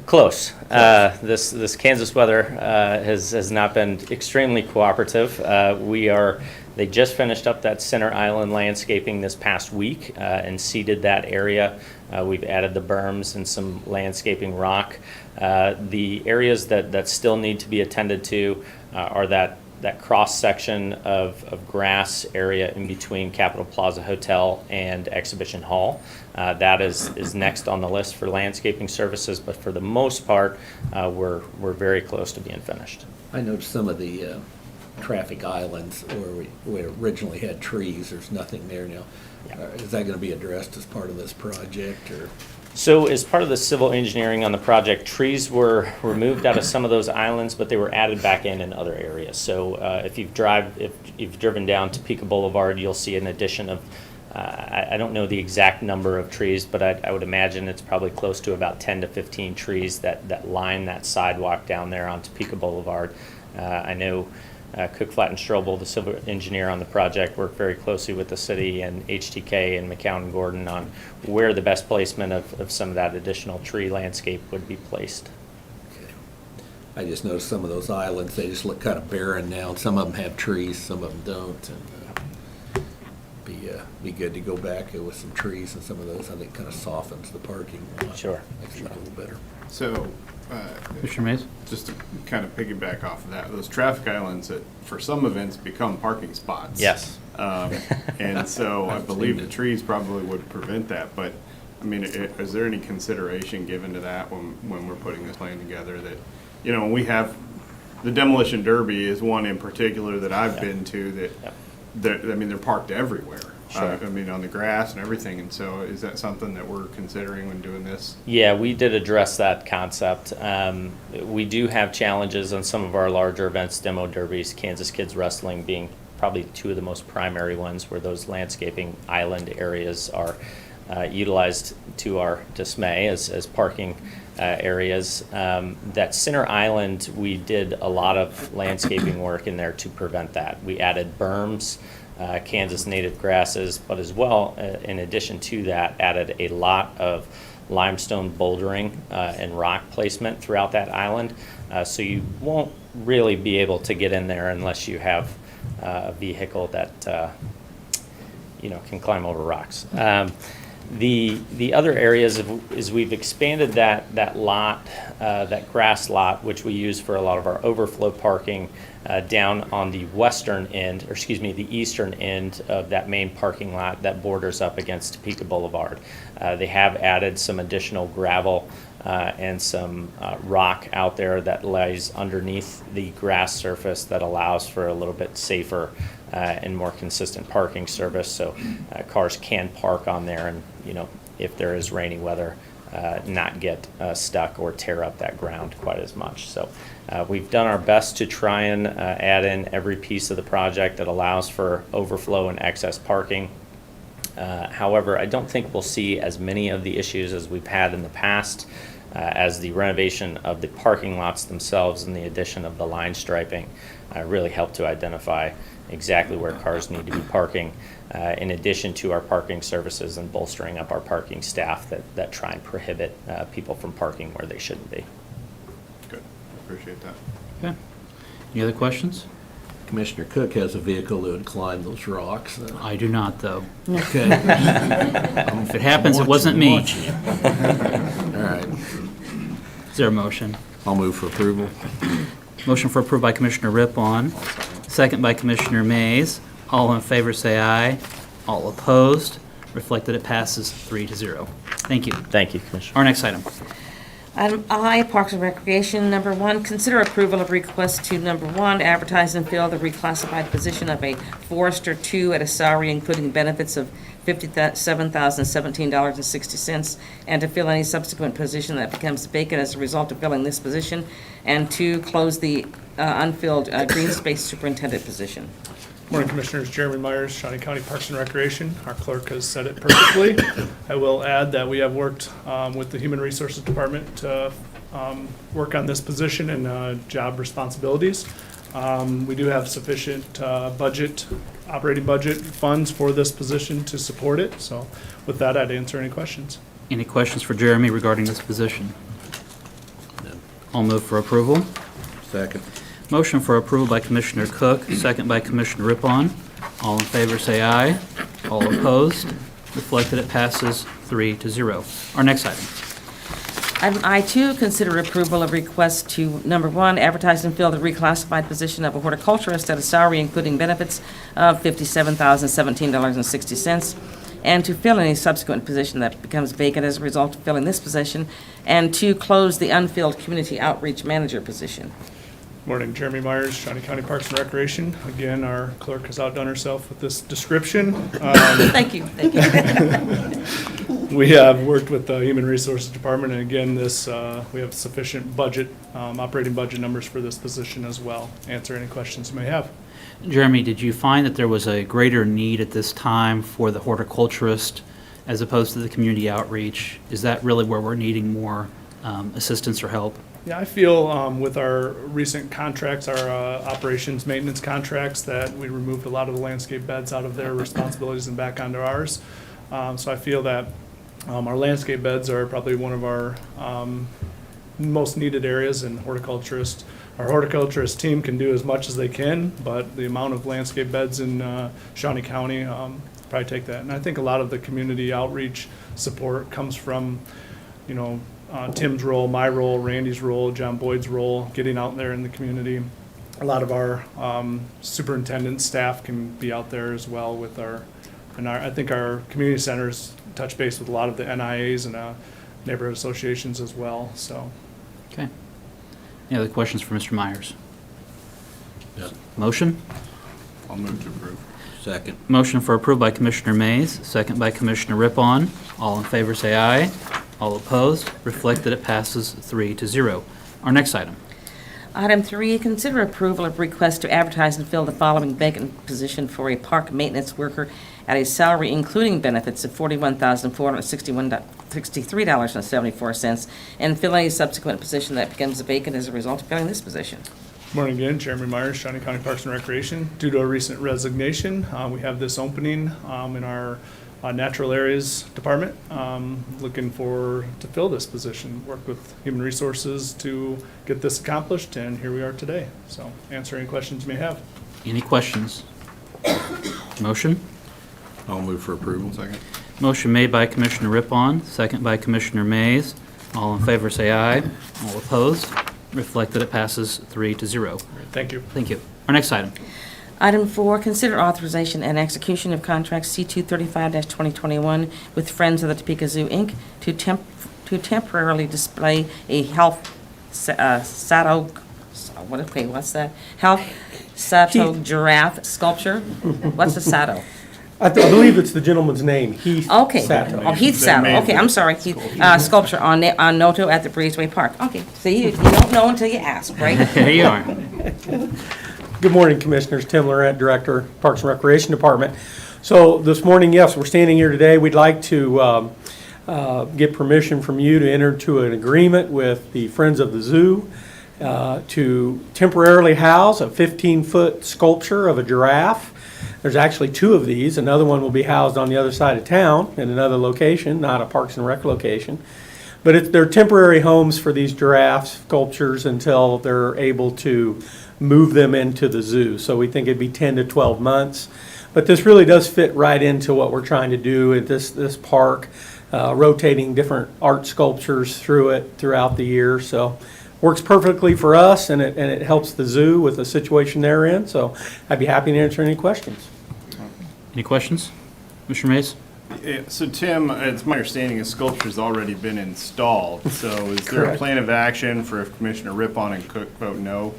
S13: Close. This Kansas weather has not been extremely cooperative. They just finished up that center island landscaping this past week and seeded that area. We've added the berms and some landscaping rock. The areas that still need to be attended to are that cross section of grass area in between Capitol Plaza Hotel and Exhibition Hall. That is next on the list for landscaping services, but for the most part, we're very close to being finished.
S2: I noticed some of the traffic islands where we originally had trees, there's nothing there now.
S13: Yeah.
S2: Is that going to be addressed as part of this project, or?
S13: So as part of the civil engineering on the project, trees were removed out of some of those islands, but they were added back in other areas. So if you've driven down Topeka Boulevard, you'll see an addition of, I don't know the exact number of trees, but I would imagine it's probably close to about 10 to 15 trees that line that sidewalk down there on Topeka Boulevard. I know Cook, Flatt, and Strobel, the civil engineer on the project, worked very closely with the city and HTK and McCown and Gordon on where the best placement of some of that additional tree landscape would be placed.
S2: Okay. I just noticed some of those islands, they just look kind of barren now. Some of them have trees, some of them don't. And be good to go back with some trees and some of those. I think kind of softens the parking lot.
S13: Sure.
S2: Makes it look a little better.
S3: So,
S4: Commissioner Mays?
S3: just to kind of piggyback off of that, those traffic islands that for some events become parking spots.
S13: Yes.
S3: And so I believe the trees probably would prevent that, but I mean, is there any consideration given to that when we're putting this plan together that, when we have, the demolition derby is one in particular that I've been to that, they're parked everywhere.
S13: Sure.
S3: On the grass and everything, and so is that something that we're considering when doing this?
S13: Yeah, we did address that concept. We do have challenges on some of our larger events, demo derbies, Kansas Kids Wrestling being probably two of the most primary ones where those landscaping island areas are utilized to our dismay as parking areas. That center island, we did a lot of landscaping work in there to prevent that. We added berms, Kansas native grasses, but as well, in addition to that, added a lot of limestone bouldering and rock placement throughout that island. So you won't really be able to get in there unless you have a vehicle that can climb over rocks. The other areas is we've expanded that lot, that grass lot, which we use for a lot of our overflow parking, down on the the eastern end of that main parking lot that borders up against Topeka Boulevard. They have added some additional gravel and some rock out there that lays underneath the grass surface that allows for a little bit safer and more consistent parking service, so cars can park on there and, if there is rainy weather, not get stuck or tear up that ground quite as much. So we've done our best to try and add in every piece of the project that allows for overflow and excess parking. However, I don't think we'll see as many of the issues as we've had in the past, as the renovation of the parking lots themselves and the addition of the line striping really help to identify exactly where cars need to be parking, in addition to our parking services and bolstering up our parking staff that try and prohibit people from parking where they shouldn't be.
S3: Good, appreciate that.
S4: Okay. Any other questions?
S2: Commissioner Cook has a vehicle that would climb those rocks.
S4: I do not, though.
S2: Okay.
S4: If it happens, it wasn't me.
S2: All right.
S4: Is there a motion?
S2: I'll move for approval.
S4: Motion for approval by Commissioner Rippon, second by Commissioner Mays. All in favor say aye. All opposed. Reflect that it passes 3-0. Thank you.
S13: Thank you, Commissioner.
S4: Our next item.
S1: Item I, Parks and Recreation, number 1, consider approval of request to, number 1, advertise and fill the reclassified position of a Forester 2 at a salary including benefits of $57,017.60, and to fill any subsequent position that becomes vacant as a result of filling this position, and 2, close the unfilled green space superintendent position.
S14: Morning, Commissioners. Jeremy Myers, Shawnee County Parks and Recreation. Our clerk has said it perfectly. I will add that we have worked with the Human Resources Department to work on this position and job responsibilities. We do have sufficient operating budget funds for this position to support it. So with that, I'd answer any questions.
S4: Any questions for Jeremy regarding this position? I'll move for approval.
S2: Second.
S4: Motion for approval by Commissioner Cook, second by Commissioner Rippon. All in favor, say aye. All opposed? Reflected, it passes 3-0. Our next item.
S1: Item I2, consider approval of request to, number one, advertise and fill the reclassified position of a horticulturist at a salary including benefits of $57,017.60, and to fill any subsequent position that becomes vacant as a result of filling this position, and to close the unfilled community outreach manager position.
S14: Morning, Jeremy Myers, Shawnee County Parks and Recreation. Again, our clerk has outdone herself with this description.
S1: Thank you.
S14: We have worked with the Human Resources Department, and again, we have sufficient budget, operating budget numbers for this position as well. Answer any questions you may have.
S4: Jeremy, did you find that there was a greater need at this time for the horticulturist as opposed to the community outreach? Is that really where we're needing more assistance or help?
S14: Yeah, I feel with our recent contracts, our operations maintenance contracts, that we removed a lot of the landscape beds out of their responsibilities and back onto ours. So I feel that our landscape beds are probably one of our most needed areas, and our horticulturist team can do as much as they can, but the amount of landscape beds in Shawnee County probably take that. And I think a lot of the community outreach support comes from, Tim's role, my role, Randy's role, John Boyd's role, getting out there in the community. A lot of our superintendent staff can be out there as well with I think our community centers touch base with a lot of the NIAs and neighborhood associations as well, so.
S4: Okay. Any other questions for Mr. Myers?
S2: Yep.
S4: Motion?
S3: I'll move to approve.
S2: Second.
S4: Motion for approval by Commissioner Mays, second by Commissioner Rippon. All in favor, say aye. All opposed? Reflect that it passes 3-0. Our next item.
S1: Item 3, consider approval of request to advertise and fill the following vacant position for a park maintenance worker at a salary including benefits of $41,463.74, and fill any subsequent position that becomes vacant as a result of filling this position.
S14: Morning again, Jeremy Myers, Shawnee County Parks and Recreation. Due to a recent resignation, we have this opening in our Natural Areas Department, looking to fill this position. Worked with Human Resources to get this accomplished, and here we are today. So answer any questions you may have.
S4: Any questions? Motion?
S2: I'll move for approval.
S3: Second.
S4: Motion made by Commissioner Rippon, second by Commissioner Mays. All in favor, say aye. All opposed? Reflect that it passes 3-0.
S14: Thank you.
S4: Thank you. Our next item.
S1: Item 4, consider authorization and execution of contract C-235-2021 with Friends of the Topeka Zoo, Inc. to temporarily display a health sato giraffe sculpture. What's a sato?
S15: I believe it's the gentleman's name, Heath
S1: Okay.
S15: Sato.
S1: Oh, Heath Sato. Okay, I'm sorry. Sculpture on Noto at the Breezeway Park. Okay, see, you don't know until you ask, right?
S4: There you are.
S15: Good morning, Commissioners. Tim Laurent, Director, Parks and Recreation Department. So this morning, yes, we're standing here today. We'd like to get permission from you to enter into an agreement with the Friends of the Zoo to temporarily house a 15-foot sculpture of a giraffe. There's actually 2 of these. Another one will be housed on the other side of town in another location, not a Parks and Rec location. But they're temporary homes for these giraffe sculptures until they're able to move them into the zoo. So we think it'd be 10 to 12 months. But this really does fit right into what we're trying to do at this park, rotating different art sculptures throughout the year. So works perfectly for us, and it helps the zoo with the situation they're in. So I'd be happy to answer any questions.
S4: Any questions? Mr. Mays?
S3: Yeah, so Tim, it's my understanding a sculpture's already been installed. So is there a
S15: Correct.
S3: plan of action for if Commissioner Rippon and Cook vote no?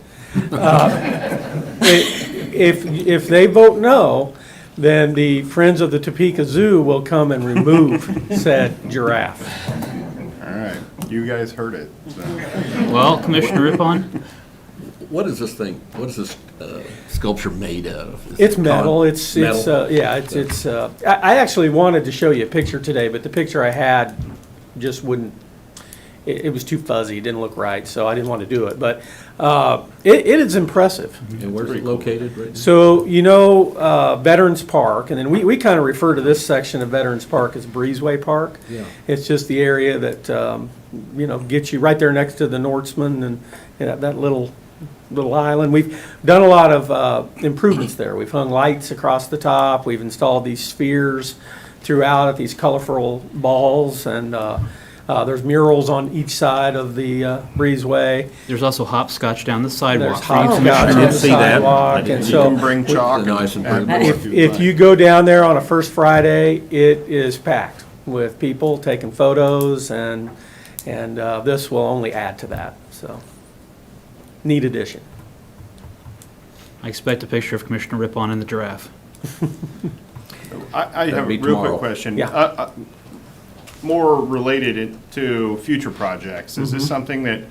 S15: If they vote no, then the Friends of the Topeka Zoo will come and remove said giraffe.
S3: All right, you guys heard it. So.
S4: Well, Commissioner Rippon?
S2: What is this thing, what is this sculpture made of? Is
S15: It's
S2: it
S15: metal,
S2: con-
S15: it's,
S2: metal?
S15: yeah, I actually wanted to show you a picture today, but the picture I had just wouldn't, it was too fuzzy, it didn't look right, so I didn't want to do it, but it is impressive.
S2: And where's it located right now?
S15: So, Veterans Park, and then we kind of refer to this section of Veterans Park as Breezeway Park.
S2: Yeah.
S15: It's just the area that, gets you right there next to the Nordsman and that little island. We've done a lot of improvements there. We've hung lights across the top. We've installed these spheres throughout, these colorful balls, and there's murals on each side of the breezeway.
S4: There's also hopscotch down the sidewalk.
S15: There's
S4: for you
S15: hopscotch
S4: commissioners.
S15: on
S2: didn't
S15: the
S2: see that.
S15: sidewalk,
S2: I
S15: and
S2: didn't-
S3: You
S15: so
S3: can bring chalk.
S2: The nice and
S3: add
S2: pretty.
S3: more
S15: if,
S3: you'd
S15: if
S3: like.
S15: you go down there on a first Friday, it is packed with people taking photos, and this will only add to that, so. Neat addition.
S4: I expect a picture of Commissioner Rippon in the giraffe.
S3: I have a
S2: be
S3: real
S2: tomorrow.
S3: quick question.
S15: Yeah.
S3: More related to future projects. Is this something that,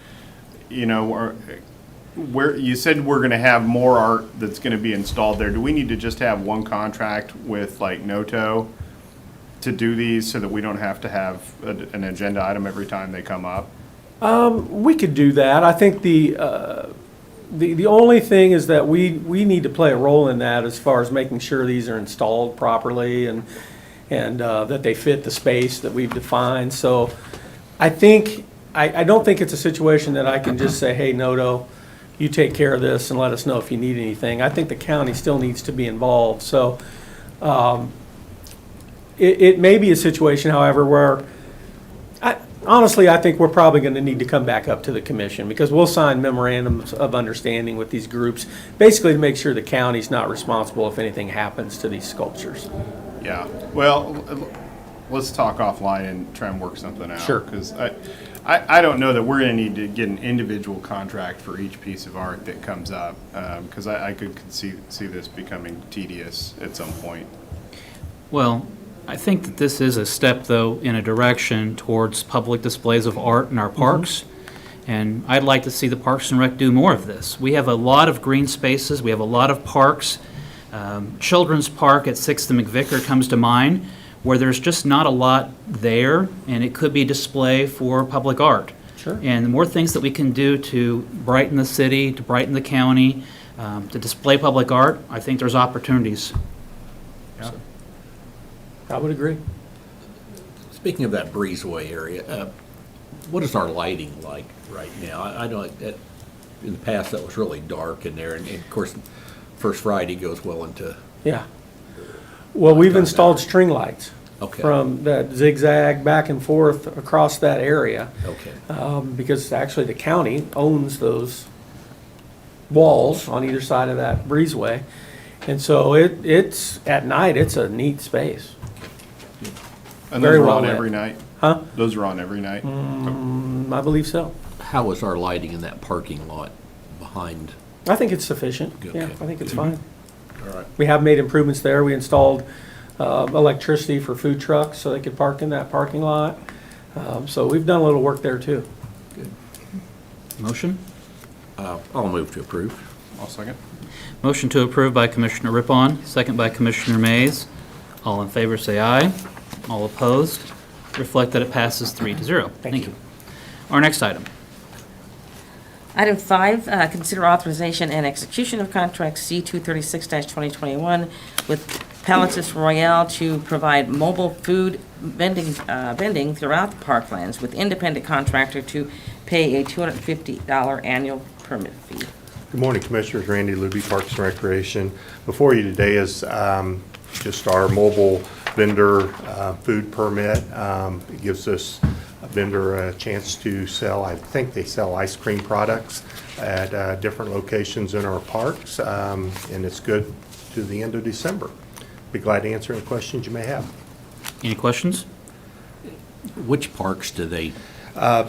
S3: where, you said we're gonna have more art that's gonna be installed there. Do we need to just have one contract with like Noto to do these so that we don't have to have an agenda item every time they come up?
S15: We could do that. I think the only thing is that we need to play a role in that as far as making sure these are installed properly and that they fit the space that we've defined. So I don't think it's a situation that I can just say, hey, Noto, you take care of this and let us know if you need anything. I think the county still needs to be involved. So it may be a situation, however, where honestly, I think we're probably going to need to come back up to the commission because we'll sign memorandums of understanding with these groups, basically to make sure the county's not responsible if anything happens to these sculptures.
S3: Yeah, well, let's talk offline and try and work something out.
S15: Sure.
S3: Because I don't know that we're gonna need to get an individual contract for each piece of art that comes up, because I could see this becoming tedious at some point.
S4: Well, I think that this is a step, though, in a direction towards public displays of art in our parks. And I'd like to see the Parks and Rec do more of this. We have a lot of green spaces, we have a lot of parks. Children's Park at 6th and McVicker comes to mind, where there's just not a lot there, and it could be display for public art.
S15: Sure.
S4: And the more things that we can do to brighten the city, to brighten the county, to display public art, I think there's opportunities.
S3: Yeah.
S15: I would agree.
S2: Speaking of that breezeway area, what is our lighting like right now? I know in the past that was really dark in there, and of course, First Friday goes well into,
S15: Yeah. Well, we've installed string lights
S2: okay,
S15: from that zigzag back and forth across that area.
S2: okay.
S15: Because actually the county owns those walls on either side of that breezeway. And so it's, at night, it's a neat space.
S3: And
S15: Very
S3: those are
S15: well
S3: on
S15: lit.
S3: every night?
S15: Huh?
S3: Those are on every night?
S15: I believe so.
S2: How is our lighting in that parking lot behind?
S15: I think it's sufficient. Yeah,
S2: Okay.
S15: I think it's fine.
S2: All right.
S15: We have made improvements there. We installed electricity for food trucks so they could park in that parking lot. So we've done a little work there too.
S4: Motion?
S2: I'll move to approve.
S3: I'll second.
S4: Motion to approve by Commissioner Rippon, second by Commissioner Mays. All in favor, say aye. All opposed? Reflect that it passes 3-0. Thank you. Our next item.
S1: Item 5, consider authorization and execution of contract C-236-2021 with Palatus Royale to provide mobile food vending throughout the parklands with independent contractor to pay a $250 annual permit fee.
S16: Good morning, Commissioners. Randy Luby, Parks and Recreation. Before you today is just our mobile vendor food permit. It gives us a vendor a chance to sell, I think they sell ice cream products at different locations in our parks, and it's good to the end of December. Be glad to answer any questions you may have.
S4: Any questions?
S2: Which parks do they?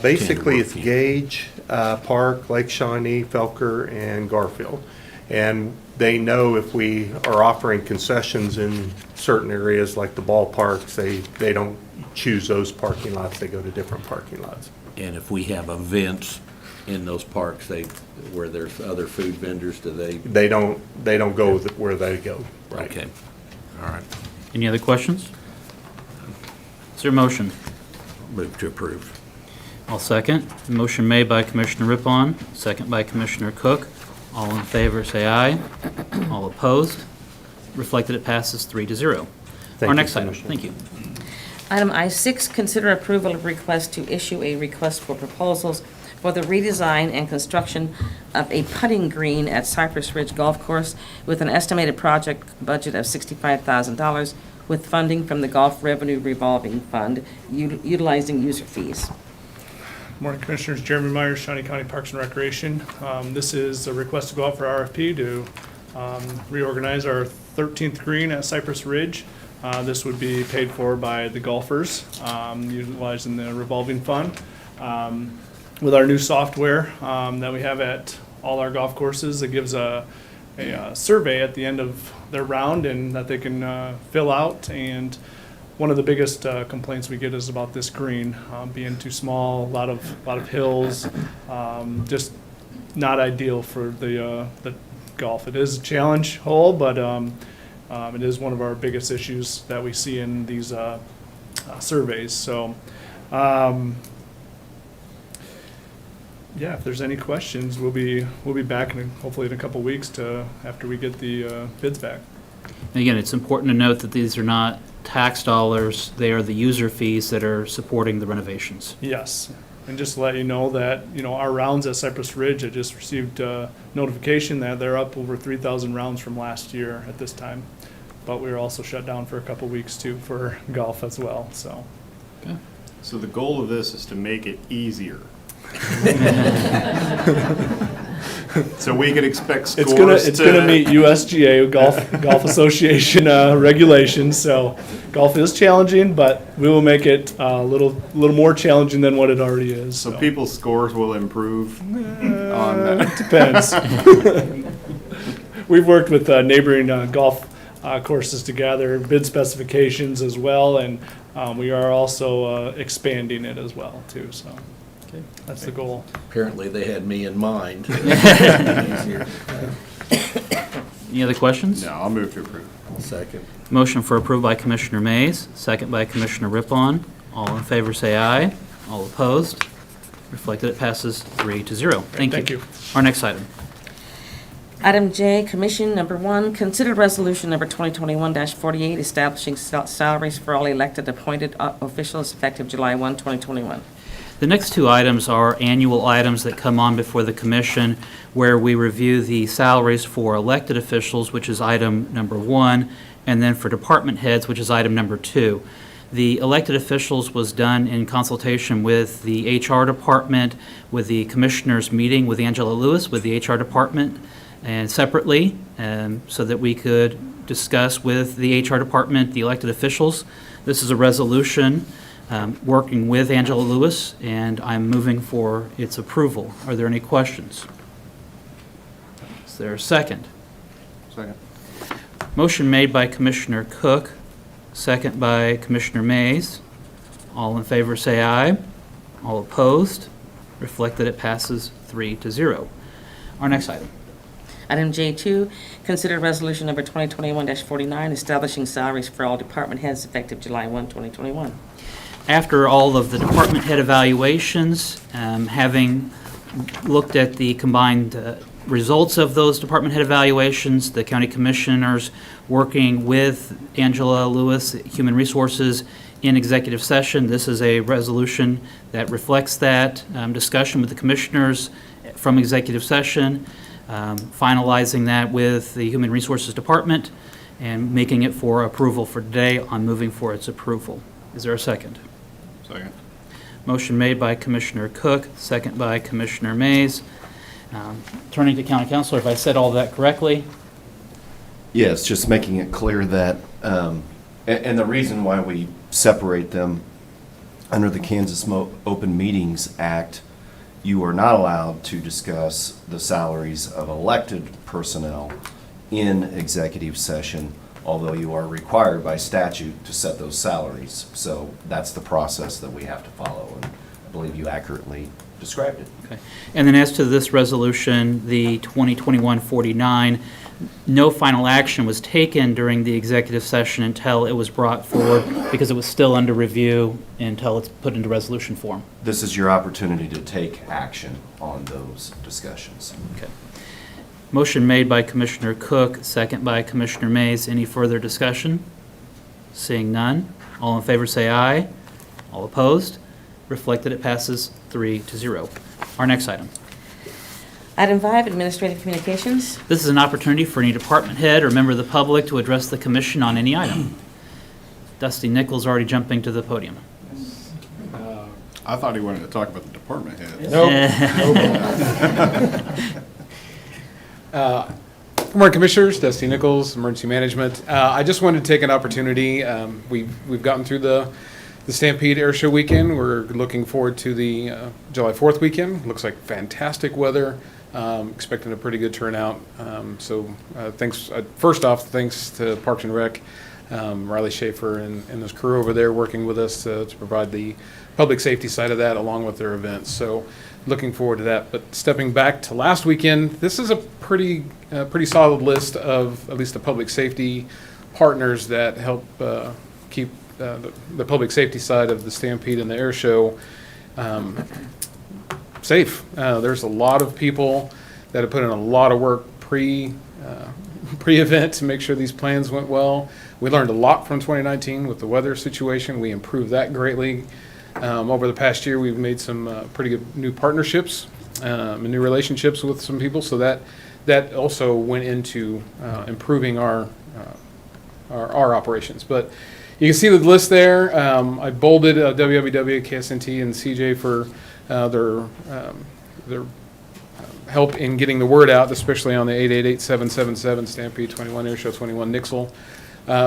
S16: Basically,
S2: work
S16: it's
S2: in?
S16: Gage Park, Lake Shawnee, Felker, and Garfield. And they know if we are offering concessions in certain areas like the ballparks, they don't choose those parking lots, they go to different parking lots.
S2: And if we have events in those parks, where there's other food vendors, do they?
S16: They don't go where they go. Right.
S2: Okay, all right.
S4: Any other questions? Is there a motion?
S2: Move to approve.
S4: I'll second. Motion made by Commissioner Rippon, second by Commissioner Cook. All in favor, say aye. All opposed? Reflected it passes 3-0.
S6: Thank
S4: Our
S6: you,
S4: next item,
S6: Commissioner.
S4: thank you.
S1: Item I6, consider approval of request to issue a request for proposals for the redesign and construction of a putting green at Cypress Ridge Golf Course with an estimated project budget of $65,000 with funding from the Golf Revenue Revolving Fund utilizing user fees.
S14: Morning, Commissioners. Jeremy Myers, Shawnee County Parks and Recreation. This is a request to go out for RFP to reorganize our 13th green at Cypress Ridge. This would be paid for by the golfers, utilizing the revolving fund. With our new software that we have at all our golf courses, it gives a survey at the end of their round and that they can fill out. And one of the biggest complaints we get is about this green being too small, a lot of hills, just not ideal for the golf. It is a challenge hole, but it is one of our biggest issues that we see in these surveys. So, yeah, if there's any questions, we'll be back hopefully in a couple weeks after we get the bids back.
S4: And again, it's important to note that these are not tax dollars, they are the user fees that are supporting the renovations.
S14: Yes, and just to let you know that, our rounds at Cypress Ridge, I just received notification that they're up over 3,000 rounds from last year at this time. But we were also shut down for a couple weeks too for golf as well, so.
S4: Okay.
S3: So the goal of this is to make it easier. So we could expect scores
S14: It's gonna meet USGA Golf Association regulations. So golf is challenging, but we will make it a little more challenging than what it already is.
S3: So people's scores will improve on that.
S14: Depends. We've worked with neighboring golf courses to gather bid specifications as well, and we are also expanding it as well too. So.
S4: Okay.
S14: That's the goal.
S2: Apparently, they had me in mind.
S4: Any other questions?
S3: No, I'll move to approve.
S2: Second.
S4: Motion for approval by Commissioner Mays, second by Commissioner Rippon. All in favor, say aye. All opposed? Reflected it passes 3-0. Thank you. Our next item.
S1: Item J, Commission Number 1, consider resolution number 2021-48 establishing salaries for all elected appointed officials effective July 1, 2021.
S4: The next two items are annual items that come on before the commission where we review the salaries for elected officials, which is item number 1, and then for department heads, which is item number 2. The elected officials was done in consultation with the HR department, with the commissioners meeting with Angela Lewis, with the HR department, and separately, so that we could discuss with the HR department, the elected officials. This is a resolution working with Angela Lewis, and I'm moving for its approval. Are there any questions? Is there a second?
S3: Second.
S4: Motion made by Commissioner Cook, second by Commissioner Mays. All in favor say aye. All opposed? Reflect that it passes 3-0. Our next item.
S1: Item J2, consider resolution number 2021-49 establishing salaries for all department heads effective July 1, 2021.
S4: After all of the department head evaluations, having looked at the combined results of those department head evaluations, the county commissioners working with Angela Lewis, Human Resources, in executive session. This is a resolution that reflects that discussion with the commissioners from executive session, finalizing that with the Human Resources Department, and making it for approval for today. I'm moving for its approval. Is there a second?
S3: Second.
S4: Motion made by Commissioner Cook, second by Commissioner Mays. Turning to County Councilor, if I said all that correctly?
S17: Yes, just making it clear that, and the reason why we separate them under the Kansas Open Meetings Act, you are not allowed to discuss the salaries of elected personnel in executive session, although you are required by statute to set those salaries. So that's the process that we have to follow. believe you accurately described it.
S4: Okay. And then as to this resolution, the 2021-49, no final action was taken during the executive session until it was brought forward because it was still under review until it's put into resolution form.
S17: This is your opportunity to take action on those discussions.
S4: Okay. Motion made by Commissioner Cook, second by Commissioner Mays. Any further discussion? Seeing none. All in favor say aye. All opposed? Reflected it passes 3-0. Our next item.
S1: Item 5, Administrative Communications.
S4: This is an opportunity for any department head or member of the public to address the commission on any item. Dusty Nichols already jumping to the podium.
S3: I thought he wanted to talk about the department heads.
S18: Good morning, Commissioners. Dusty Nichols, Emergency Management. I just wanted to take an opportunity. We've gotten through the Stampede Air Show weekend. We're looking forward to the July 4th weekend. Looks like fantastic weather. Expecting a pretty good turnout. Thanks. First off, thanks to Parks and Rec, Riley Schaefer and his crew over there working with us to provide the public safety side of that along with their events. So looking forward to that. But stepping back to last weekend, this is a pretty solid list of at least the public safety partners that help keep the public safety side of the Stampede and the air show safe. There's a lot of people that have put in a lot of work pre-event to make sure these plans went well. We learned a lot from 2019 with the weather situation. We improved that greatly. Over the past year, we've made some pretty good new partnerships and new relationships with some people. So that also went into improving our operations. But you can see the list there. I bolded WWW, KSNT, and CJ for their help in getting the word out, especially on the 888-777 Stampede 21 Air Show 21 Nixle.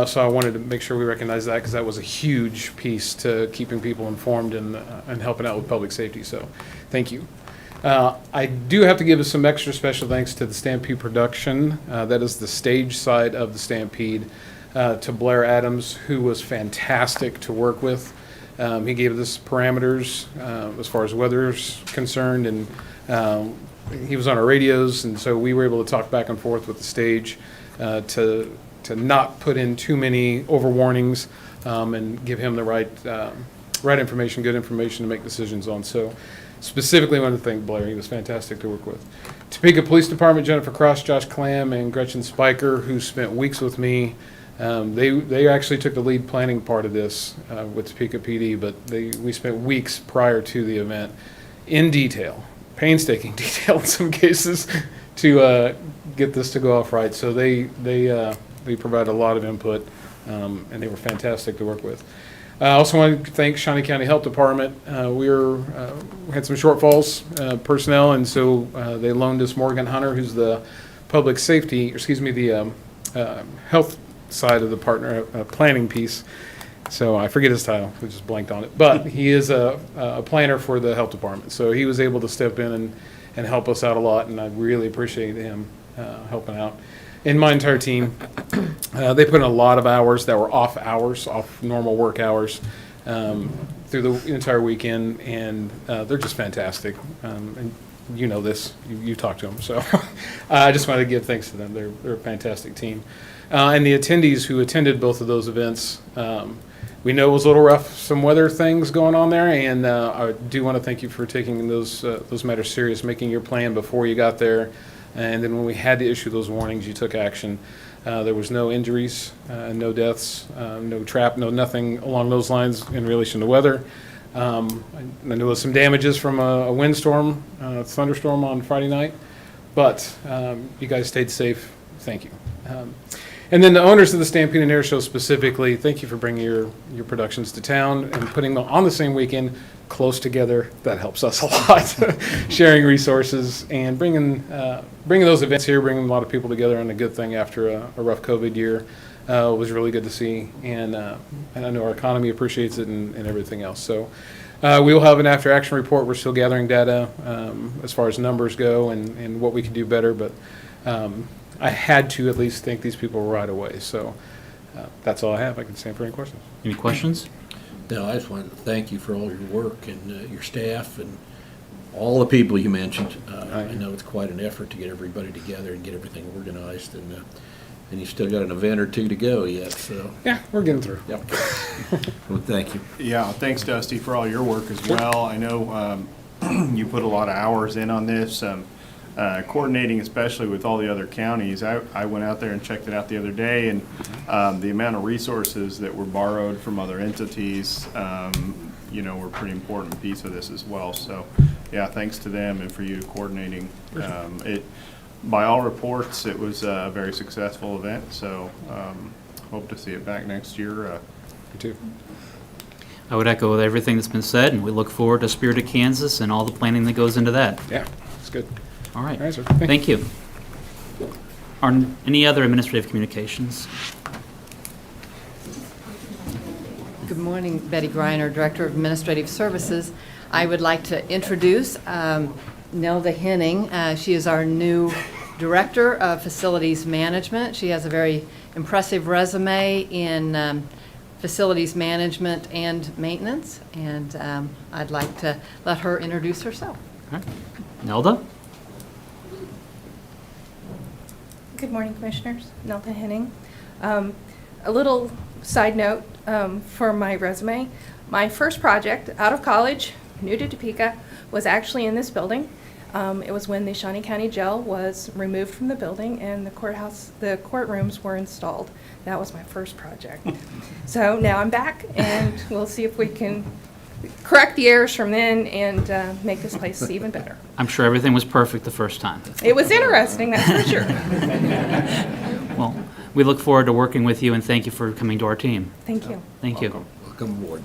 S18: So I wanted to make sure we recognize that because that was a huge piece to keeping people informed and helping out with public safety. So thank you. I do have to give us some extra special thanks to the Stampede production. That is the stage side of the Stampede. To Blair Adams, who was fantastic to work with. He gave us parameters as far as weather is concerned, and he was on our radios, and so we were able to talk back and forth with the stage to not put in too many overwarnings and give him the right information, good information to make decisions on. So specifically, I want to thank Blair. He was fantastic to work with. Topeka Police Department, Jennifer Cross, Josh Clam, and Gretchen Spiker, who spent weeks with me. They actually took the lead planning part of this with Topeka PD, but we spent weeks prior to the event in detail, painstaking detail in some cases, to get this to go off right. So they provided a lot of input, and they were fantastic to work with. I also want to thank Shawnee County Health Department. We had some shortfalls, personnel, and so they loaned us Morgan Hunter, who's the public safety, the health side of the partner planning piece. So I forget his title, we just blanked on it. But he is a planner for the health department. So he was able to step in and help us out a lot, and I really appreciate him helping out. And my entire team, they put in a lot of hours that were off normal work hours through the entire weekend, and they're just fantastic. And you know this, you talked to them. So I just wanted to give thanks to them. They're a fantastic team. And the attendees who attended both of those events, we know it was a little rough, some weather things going on there, and I do want to thank you for taking those matters serious, making your plan before you got there, and then when we had to issue those warnings, you took action. There was no injuries, no deaths, no nothing along those lines in relation to weather. I know there was some damages from a windstorm, thunderstorm on Friday night, but you guys stayed safe. Thank you. And then the owners of the Stampede and Air Show specifically, thank you for bringing your productions to town and putting them on the same weekend close together. That helps us a lot. Sharing resources and bringing those events here, bringing a lot of people together on a good thing after a rough COVID year was really good to see. And I know our economy appreciates it and everything else. So we will have an after-action report. We're still gathering data as far as numbers go and what we can do better. But I had to at least thank these people right away. So that's all I have. I can stand for any questions.
S4: Any questions?
S2: No, I just wanted to thank you for all your work and your staff and all the people you mentioned. I know it's quite an effort to get everybody together and get everything organized, and you've still got an event or two to go yet, so.
S18: Yeah, we're getting through.
S2: Yep. Well, thank you.
S3: Yeah, thanks Dusty for all your work as well. I know you put a lot of hours in on this, coordinating especially with all the other counties. I went out there and checked it out the other day, and the amount of resources that were borrowed from other entities, were a pretty important piece of this as well. So, yeah, thanks to them and for you coordinating. By all reports, it was a very successful event, so hope to see it back next year.
S18: Me too.
S4: I would echo everything that's been said, and we look forward to Spirit of Kansas and all the planning that goes into that.
S18: Yeah, it's good.
S4: All right.
S18: All right, sir.
S4: Thank you. Are any other administrative communications?
S19: Good morning, Betty Greiner, Director of Administrative Services. I would like to introduce Nelda Henning. She is our new Director of Facilities Management. She has a very impressive resume in facilities management and maintenance, and I'd like to let her introduce herself.
S4: All right. Nelda?
S20: Good morning, Commissioners. Nelda Henning. A little side note for my resume. My first project out of college, new to Topeka, was actually in this building. It was when the Shawnee County Jail was removed from the building and the courtrooms were installed. That was my first project. So now I'm back, and we'll see if we can correct the errors from then and make this place even better.
S4: I'm sure everything was perfect the first time.
S20: It was interesting, that's for sure.
S4: Well, we look forward to working with you, and thank you for coming to our team.
S20: Thank you.
S4: Thank you.
S2: Welcome aboard.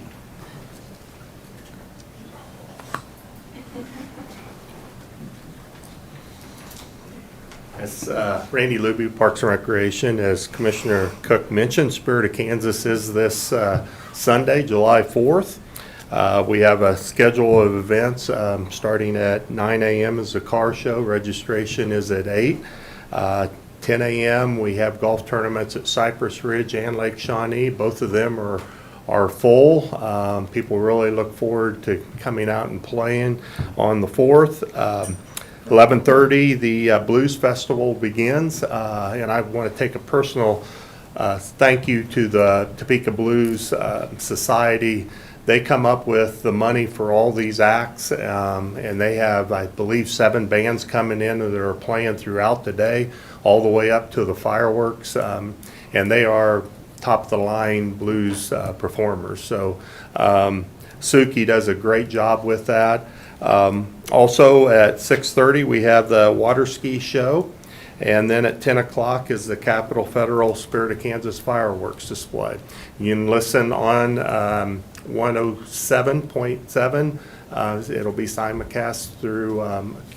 S16: As Randy Luby, Parks and Recreation, as Commissioner Cook mentioned, Spirit of Kansas is this Sunday, July 4th. We have a schedule of events starting at 9 a.m. is the car show. Registration is at 8. 10 a.m. we have golf tournaments at Cypress Ridge and Lake Shawnee. Both of them are full. People really look forward to coming out and playing on the 4th. 11:30, the Blues Festival begins, and I want to take a personal thank you to the Topeka Blues Society. They come up with the money for all these acts, and they have, I believe, 7 bands coming in that are playing throughout the day, all the way up to the fireworks, and they are top-of-the-line blues performers. So Suki does a great job with that. Also at 6:30 we have the water ski show, and then at 10 o'clock is the Capitol Federal Spirit of Kansas fireworks display. You can listen on 107.7. It'll be simulcast through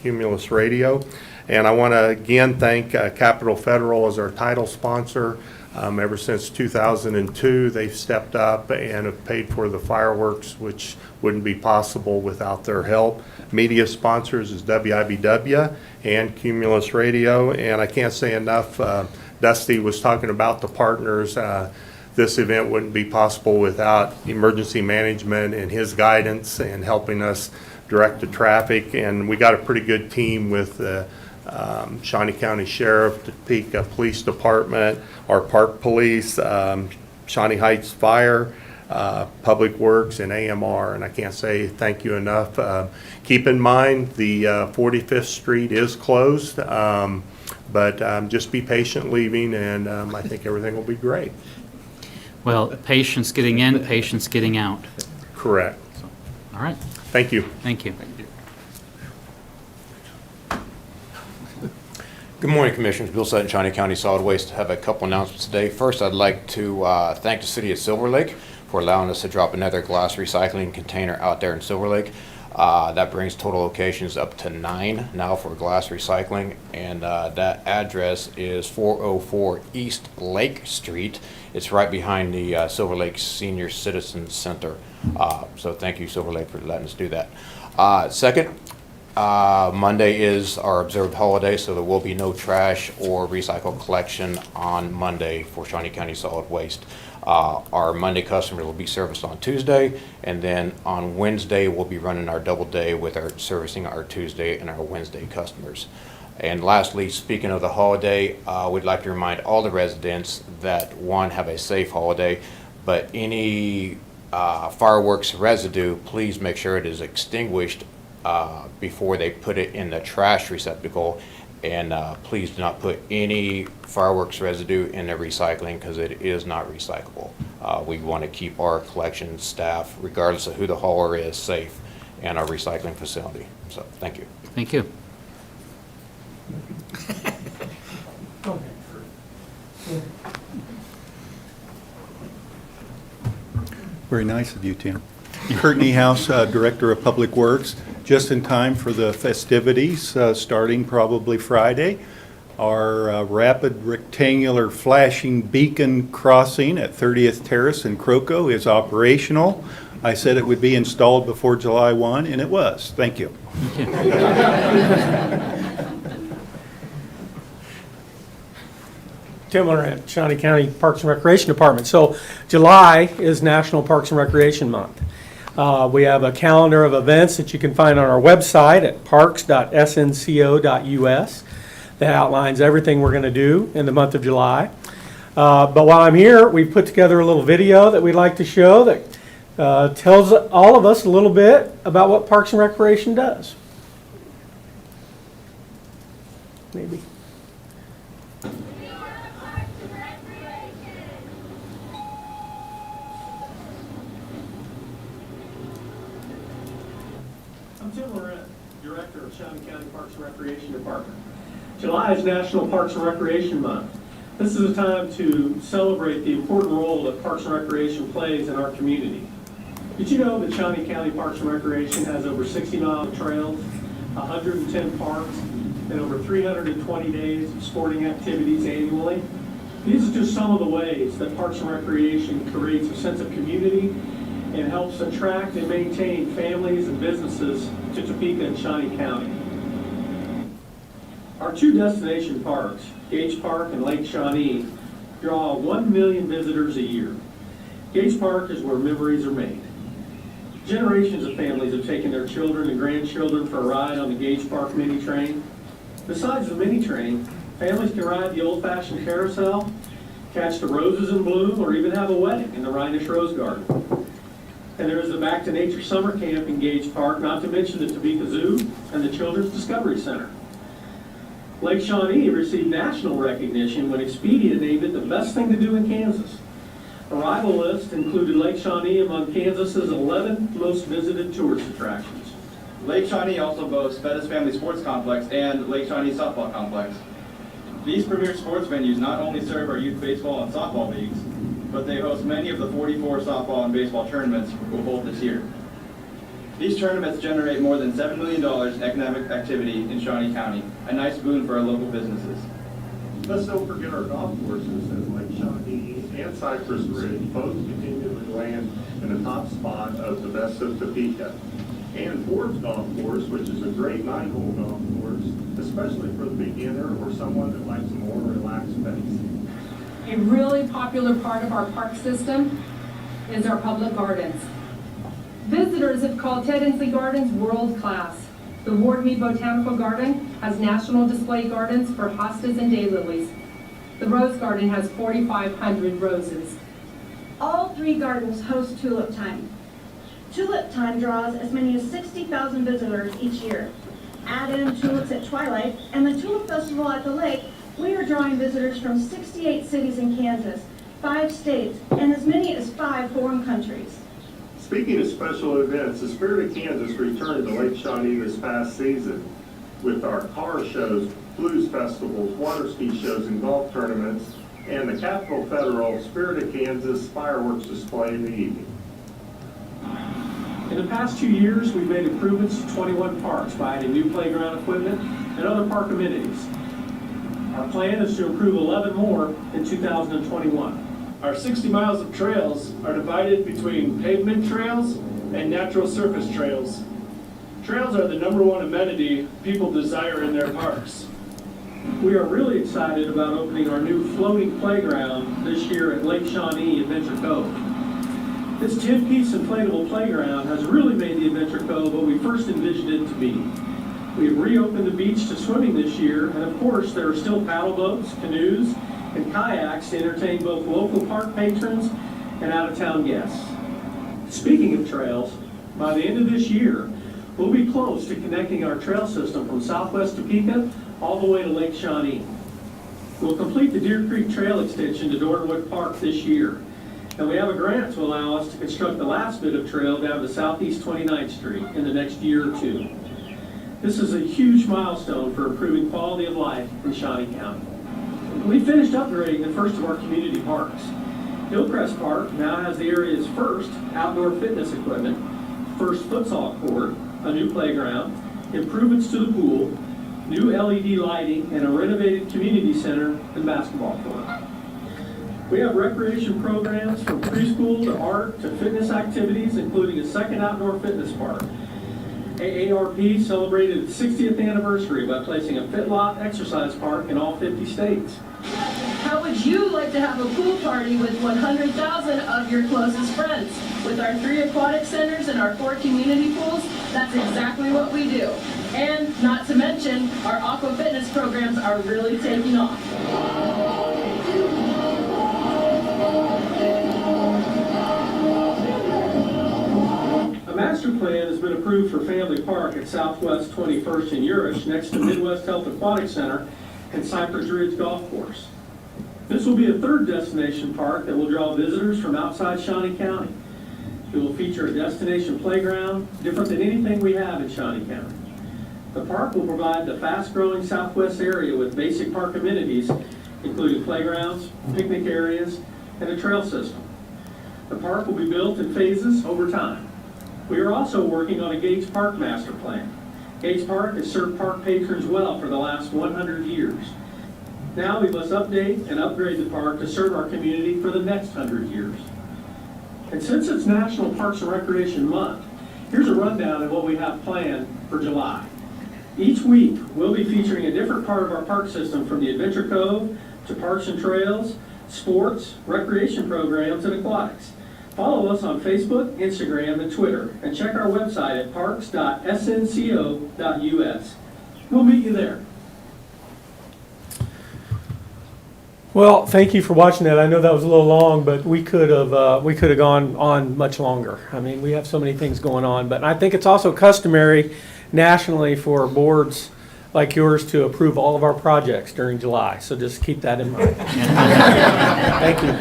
S16: Cumulus Radio. And I want to again thank Capitol Federal as our title sponsor. Ever since 2002, they've stepped up and have paid for the fireworks, which wouldn't be possible without their help. Media sponsors is WIBW and Cumulus Radio, and I can't say enough. Dusty was talking about the partners. This event wouldn't be possible without emergency management and his guidance and helping us direct the traffic. And we got a pretty good team with the Shawnee County Sheriff, Topeka Police Department, our Park Police, Shawnee Heights Fire, Public Works, and AMR, and I can't say thank you enough. Keep in mind the 45th Street is closed, but just be patient leaving, and I think everything will be great.
S4: Well, patience getting in, patience getting out.
S16: Correct.
S4: So, all right.
S16: Thank you.
S4: Thank you.
S21: Good morning, Commissioners. Bill Sutton, Shawnee County Solid Waste. I have a couple announcements today. First, I'd like to thank the City of Silver Lake for allowing us to drop another glass recycling container out there in Silver Lake. That brings total locations up to 9 now for glass recycling, and that address is 404 East Lake Street. It's right behind the Silver Lake Senior Citizens Center. So thank you, Silver Lake, for letting us do that. Second, Monday is our observed holiday, so there will be no trash or recycle collection on Monday for Shawnee County Solid Waste. Our Monday customers will be serviced on Tuesday, and then on Wednesday, we'll be running our double day with our servicing our Tuesday and our Wednesday customers. And lastly, speaking of the holiday, we'd like to remind all the residents that, one, have a safe holiday, but any fireworks residue, please make sure it is extinguished before they put it in the trash receptacle. And please do not put any fireworks residue in the recycling, because it is not recyclable. We want to keep our collection staff, regardless of who the hauler is, safe in our recycling facility. So, thank you.
S4: Thank you.
S8: Very nice of you, Tim. Kurt Niehaus, Director of Public Works, just in time for the festivities starting probably Friday. Our rapid rectangular flashing beacon crossing at 30th Terrace in Croco is operational. I said it would be installed before July 1, and it was. Thank you.
S15: Tim Laurent, Shawnee County Parks and Recreation Department. So July is National Parks and Recreation Month. We have a calendar of events that you can find on our website at parks.snco.us that outlines everything we're going to do in the month of July. But while I'm here, we've put together a little video that we'd like to show that tells all of us a little bit about what Parks and Recreation does. Maybe.
S5: I'm Tim Laurent, Director of Shawnee County Parks and Recreation Department. July is National Parks and Recreation Month. This is a time to celebrate the important role that Parks and Recreation plays in our community. Did you know that Shawnee County Parks and Recreation has over 60 miles of trails, 110 parks, and over 320 days of sporting activities annually? These are just some of the ways that Parks and Recreation creates a sense of community and helps attract and maintain families and businesses to Topeka and Shawnee County. Our two destination parks, Gage Park and Lake Shawnee, draw 1 million visitors a year. Gage Park is where memories are made. Generations of families have taken their children and grandchildren for a ride on the Gage Park mini train. Besides the mini train, families can ride the old-fashioned carousel, catch the roses in bloom, or even have a wedding in the Rhinish Rose Garden. And there is the Back to Nature Summer Camp in Gage Park, not to mention the Topeka Zoo and the Children's Discovery Center. Lake Shawnee received national recognition when Expedia named it the best thing to do in Kansas. A rival list included Lake Shawnee among Kansas's 11 most visited tourist attractions.
S22: Lake Shawnee also boasts Bettis Family Sports Complex and Lake Shawnee Softball Complex. These premier sports venues not only serve our youth baseball and softball leagues, but they host many of the 44 softball and baseball tournaments we'll hold this year. These tournaments generate more than $7 million in economic activity in Shawnee County, a nice boon for our local businesses.
S16: Let's don't forget our golf courses as Lake Shawnee and Cypress Ridge both continue to land in the top spot of the best of Topeka. And Ford's Golf Course, which is a great 9-hole golf course, especially for the beginner or someone that likes a more relaxed pace.
S23: A really popular part of our park system is our public gardens. Visitors have called Ted Inslee Gardens world-class. The Ward Mead Botanical Garden has national display gardens for hostas and daylilies. The Rose Garden has 4,500 roses.
S24: All three gardens host Tulip Time. Tulip Time draws as many as 60,000 visitors each year. Add in tulips at twilight and the Tulip Festival at the lake, we are drawing visitors from 68 cities in Kansas, 5 states, and as many as 5 foreign countries.
S16: Speaking of special events, the Spirit of Kansas returned to Lake Shawnee this past season with our car shows, blues festivals, water ski shows, and golf tournaments, and the Capitol Federal Spirit of Kansas fireworks display in the evening.
S5: In the past 2 years, we've made improvements to 21 parks by adding new playground equipment and other park amenities. Our plan is to improve 11 more in 2021.
S25: Our 60 miles of trails are divided between pavement trails and natural surface trails. Trails are the #1 amenity people desire in their parks.
S5: We are really excited about opening our new floating playground this year at Lake Shawnee Adventure Cove. This 10-piece inflatable playground has really made the Adventure Cove what we first envisioned it to be. We have reopened the beach to swimming this year, and of course, there are still paddle boats, canoes, and kayaks to entertain both local park patrons and out-of-town guests. Speaking of trails, by the end of this year, we'll be close to connecting our trail system from southwest Topeka all the way to Lake Shawnee. We'll complete the Deer Creek Trail extension to Dornwood Park this year, and we have a grant to allow us to construct the last bit of trail down to Southeast 29th Street in the next year or two. This is a huge milestone for improving quality of life in Shawnee County. We finished upgrading the first of our community parks. Hillcrest Park now has the area's first outdoor fitness equipment, first futsal court, a new playground, improvements to the pool, new LED lighting, and a renovated community center and basketball court. We have recreation programs from preschool to art to fitness activities, including a second outdoor fitness park. AARP celebrated its 60th anniversary by placing a Fit Lot exercise park in all 50 states.
S24: How would you like to have a pool party with 100,000 of your closest friends? With our 3 aquatic centers and our 4 community pools, that's exactly what we do. And not to mention, our aqua fitness programs are really taking off.
S5: A master plan has been approved for Family Park at Southwest 21st and Urish next to Midwest Health Aquatic Center and Cypress Ridge Golf Course. This will be a third destination park that will draw visitors from outside Shawnee County. It will feature a destination playground different than anything we have in Shawnee County. The park will provide the fast-growing southwest area with basic park amenities, including playgrounds, picnic areas, and a trail system. The park will be built in phases over time. We are also working on a Gates Park master plan. Gates Park has served park patrons well for the last 100 years. Now we must update and upgrade the park to serve our community for the next 100 years. And since it's National Parks and Recreation Month, here's a rundown of what we have planned for July. Each week, we'll be featuring a different part of our park system, from the Adventure Cove to parks and trails, sports, recreation programs, and aquatics. Follow us on Facebook, Instagram, and Twitter, and check our website at parks.snco.us. We'll meet you there.
S15: Well, thank you for watching that. I know that was a little long, but we could have gone on much longer. I mean, we have so many things going on, but I think it's also customary nationally for boards like yours to approve all of our projects during July. So just keep that in mind. Thank you.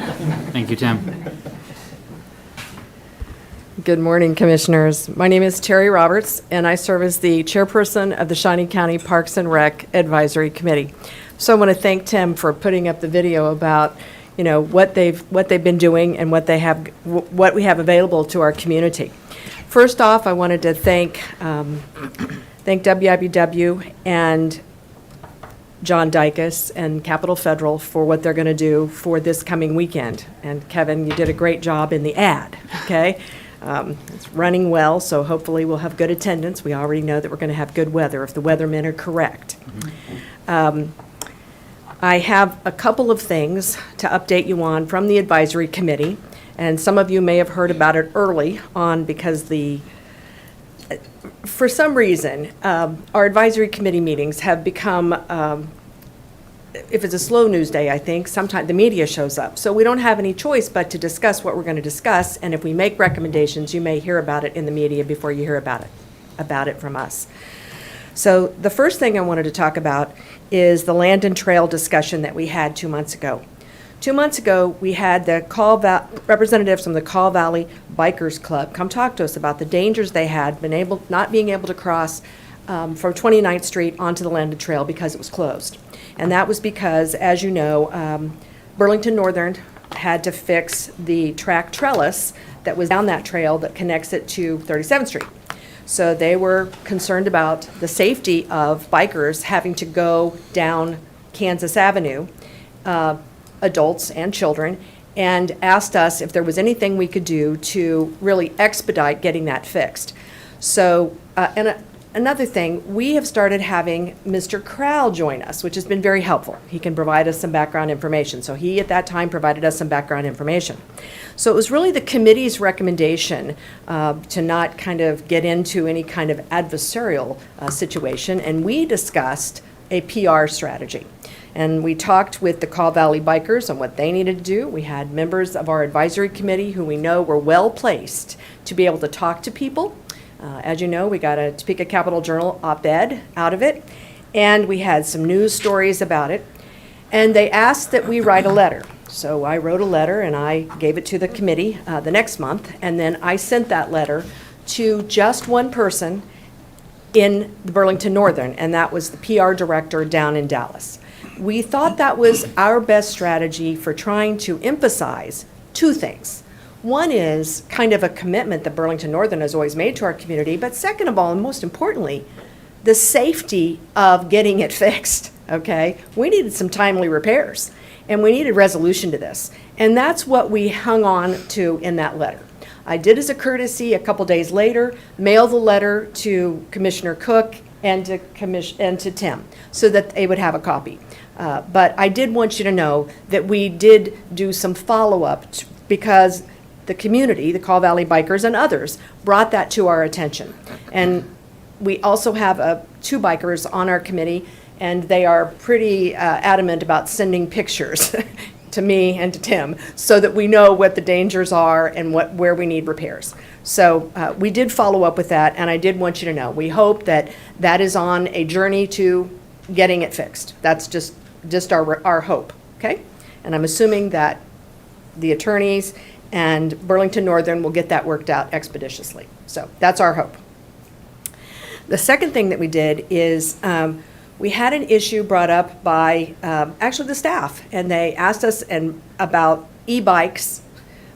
S4: Thank you, Tim.
S7: Good morning, Commissioners. My name is Terry Roberts, and I serve as the chairperson of the Shawnee County Parks and Rec Advisory Committee. So I want to thank Tim for putting up the video about, you know, what they've been doing and what we have available to our community. First off, I wanted to thank WIBW and John Dykes and Capital Federal for what they're going to do for this coming weekend. And Kevin, you did a great job in the ad, okay? It's running well, so hopefully we'll have good attendance. We already know that we're going to have good weather if the weathermen are correct. I have a couple of things to update you on from the advisory committee, and some of you may have heard about it early on because for some reason, our advisory committee meetings have become, if it's a slow news day, I think, sometimes the media shows up. So we don't have any choice but to discuss what we're going to discuss, and if we make recommendations, you may hear about it in the media before you hear about it from us. So the first thing I wanted to talk about is the land and trail discussion that we had 2 months ago. 2 months ago, we had the representatives from the Call Valley Bikers Club come talk to us about the dangers they had not being able to cross from 29th Street onto the landed trail because it was closed. And that was because, as you know, Burlington Northern had to fix the track trellis that was down that trail that connects it to 37th Street. So they were concerned about the safety of bikers having to go down Kansas Avenue, adults and children, and asked us if there was anything we could do to really expedite getting that fixed. So, and another thing, we have started having Mr. Crowell join us, which has been very helpful. He can provide us some background information. So he, at that time, provided us some background information. So it was really the committee's recommendation to not kind of get into any kind of adversarial situation, and we discussed a PR strategy. And we talked with the Kaw Valley Bikers on what they needed to do. We had members of our advisory committee who we know were well-placed to be able to talk to people. As you know, we got a Topeka Capital Journal op-ed out of it, and we had some news stories about it. And they asked that we write a letter. So I wrote a letter, and I gave it to the committee the next month, and then I sent that letter to just one person in the Burlington Northern, and that was the PR director down in Dallas. We thought that was our best strategy for trying to emphasize two things. One is kind of a commitment that Burlington Northern has always made to our community, but second of all, and most importantly, the safety of getting it fixed, okay? We needed some timely repairs, and we needed resolution to this. And that's what we hung on to in that letter. I did, as a courtesy, a couple days later, mail the letter to Commissioner Cook and to Tim, so that they would have a copy. But I did want you to know that we did do some follow-up because the community, the Kaw Valley Bikers and others, brought that to our attention. And we also have two bikers on our committee, and they are pretty adamant about sending pictures to me and to Tim so that we know what the dangers are and where we need repairs. So we did follow up with that, and I did want you to know. We hope that that is on a journey to getting it fixed. That's just our hope, okay? And I'm assuming that the attorneys and Burlington Northern will get that worked out expeditiously. So that's our hope. The second thing that we did is we had an issue brought up by actually the staff, and they asked us about e-bikes,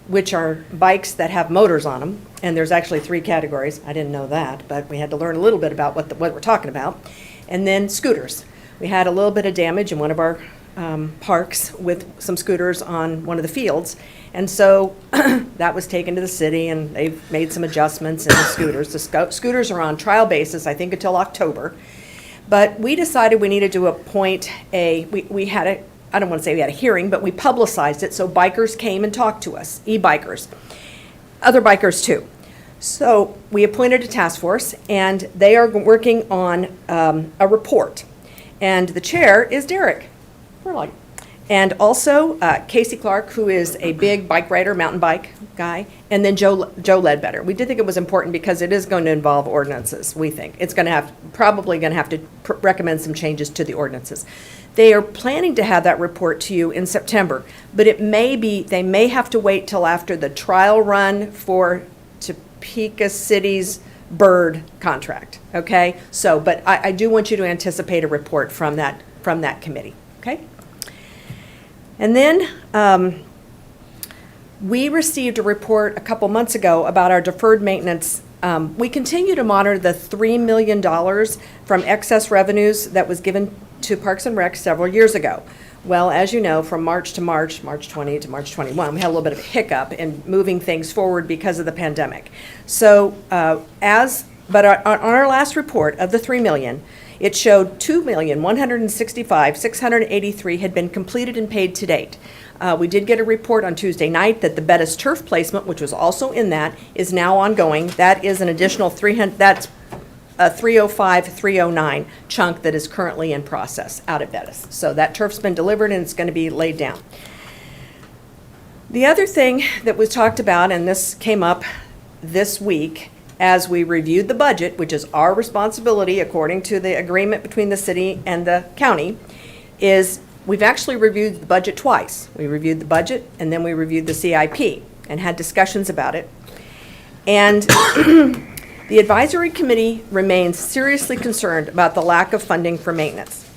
S7: which are bikes that have motors on them, and there's actually 3 categories. I didn't know that, but we had to learn a little bit about what we're talking about. And then scooters. We had a little bit of damage in one of our parks with some scooters on one of the fields. And so that was taken to the city, and they've made some adjustments in the scooters. The scooters are on trial basis, I think, until October. But we decided we needed to appoint we had a, I don't want to say we had a hearing, but we publicized it, so bikers came and talked to us, e-bikers, other bikers too. So we appointed a task force, and they are working on a report. And the chair is Derek. And also Casey Clark, who is a big bike rider, mountain bike guy, and then Joe Ledbetter. We did think it was important because it is going to involve ordinances, we think. It's going to probably going to have to recommend some changes to the ordinances. They are planning to have that report to you in September, but they may have to wait till after the trial run for Topeka City's bird contract, okay? So, but I do want you to anticipate a report from that committee, okay? And then we received a report a couple months ago about our deferred maintenance. We continue to monitor the $3 million from excess revenues that was given to Parks and Rec several years ago. Well, as you know, from March to March 20 to March 21, we had a little bit of a hiccup in moving things forward because of the pandemic. So on our last report of the $3 million, it showed $2,165,683 had been completed and paid to date. We did get a report on Tuesday night that the Bettis turf placement, which was also in that, is now ongoing. That is an additional 300. That's a 305, 309 chunk that is currently in process out at Bettis. So that turf's been delivered and it's going to be laid down. The other thing that was talked about, and this came up this week, as we reviewed the budget, which is our responsibility according to the agreement between the city and the county, is we've actually reviewed the budget twice. We reviewed the budget and then we reviewed the CIP and had discussions about it. And the advisory committee remains seriously concerned about the lack of funding for maintenance.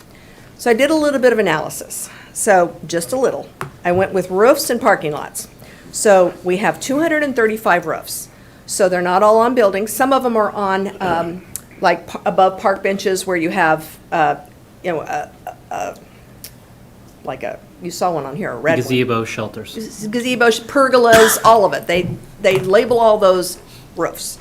S7: So I did a little bit of analysis. So just a little. I went with roofs and parking lots. So we have 235 roofs. So they're not all on buildings. Some of them are on above park benches where you have, you saw one on here, a red
S4: Gazebo shelters.
S7: Gazebo, pergolas, all of it. They label all those roofs.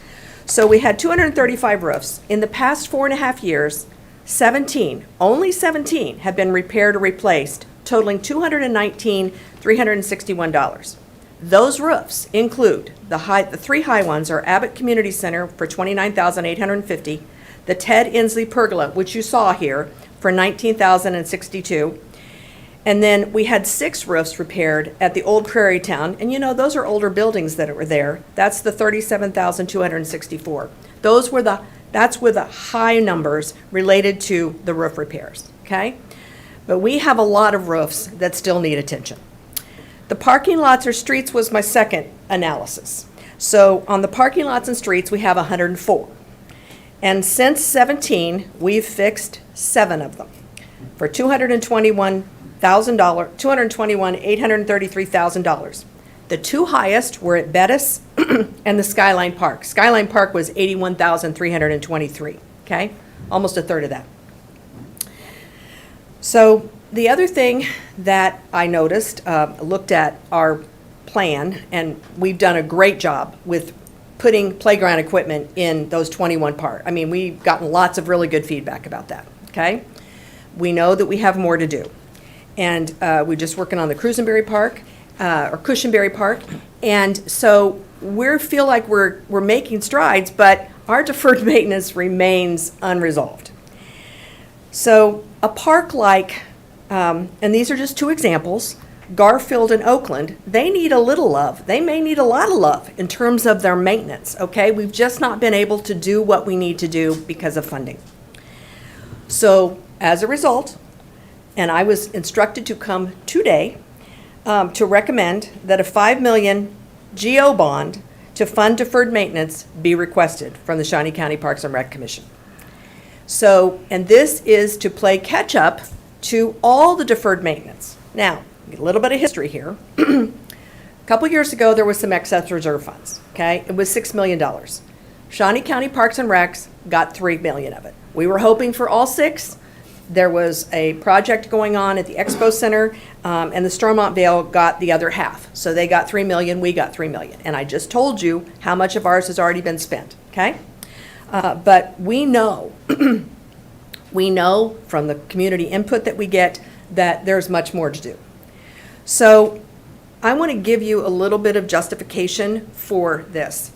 S7: So we had 235 roofs. In the past 4.5 years, 17, only 17, have been repaired or replaced, totaling $219,361. Those roofs include the three high ones are Abbott Community Center for $29,850, the Ted Inslee Pergola, which you saw here, for $19,062. And then we had 6 roofs repaired at the old Prairie Town, and you know, those are older buildings that were there. That's the $37,264. That's where the high numbers related to the roof repairs, okay? But we have a lot of roofs that still need attention. The parking lots or streets was my second analysis. So on the parking lots and streets, we have 104. And since 17, we've fixed 7 of them for $221,833,000. The 2 highest were at Bettis and the Skyline Park. Skyline Park was $81,323, okay? Almost a third of that. So the other thing that I noticed, looked at our plan, and we've done a great job with putting playground equipment in those 21 parks. I mean, we've gotten lots of really good feedback about that, okay? We know that we have more to do. And we're just working on the Cruisenberry Park, or Cushionberry Park. And so we feel like we're making strides, but our deferred maintenance remains unresolved. So a park like, and these are just 2 examples, Garfield and Oakland, they need a little love. They may need a lot of love in terms of their maintenance, okay? We've just not been able to do what we need to do because of funding. So as a result, and I was instructed to come today to recommend that a $5 million GO bond to fund deferred maintenance be requested from the Shawnee County Parks and Rec Commission. So, and this is to play catch up to all the deferred maintenance. Now, a little bit of history here. A couple years ago, there was some excess reserve funds, okay? It was $6 million. Shawnee County Parks and Recs got $3 million of it. We were hoping for all 6. There was a project going on at the Expo Center, and the Stormont Vale got the other half. So they got $3 million, we got $3 million. And I just told you how much of ours has already been spent, okay? But we know, we know from the community input that we get that there's much more to do. So I want to give you a little bit of justification for this.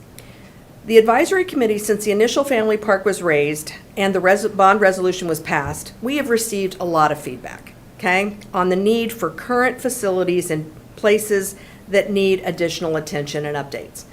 S7: The advisory committee, since the initial family park was raised and the bond resolution was passed, we have received a lot of feedback, okay, on the need for current facilities and places that need additional attention and updates.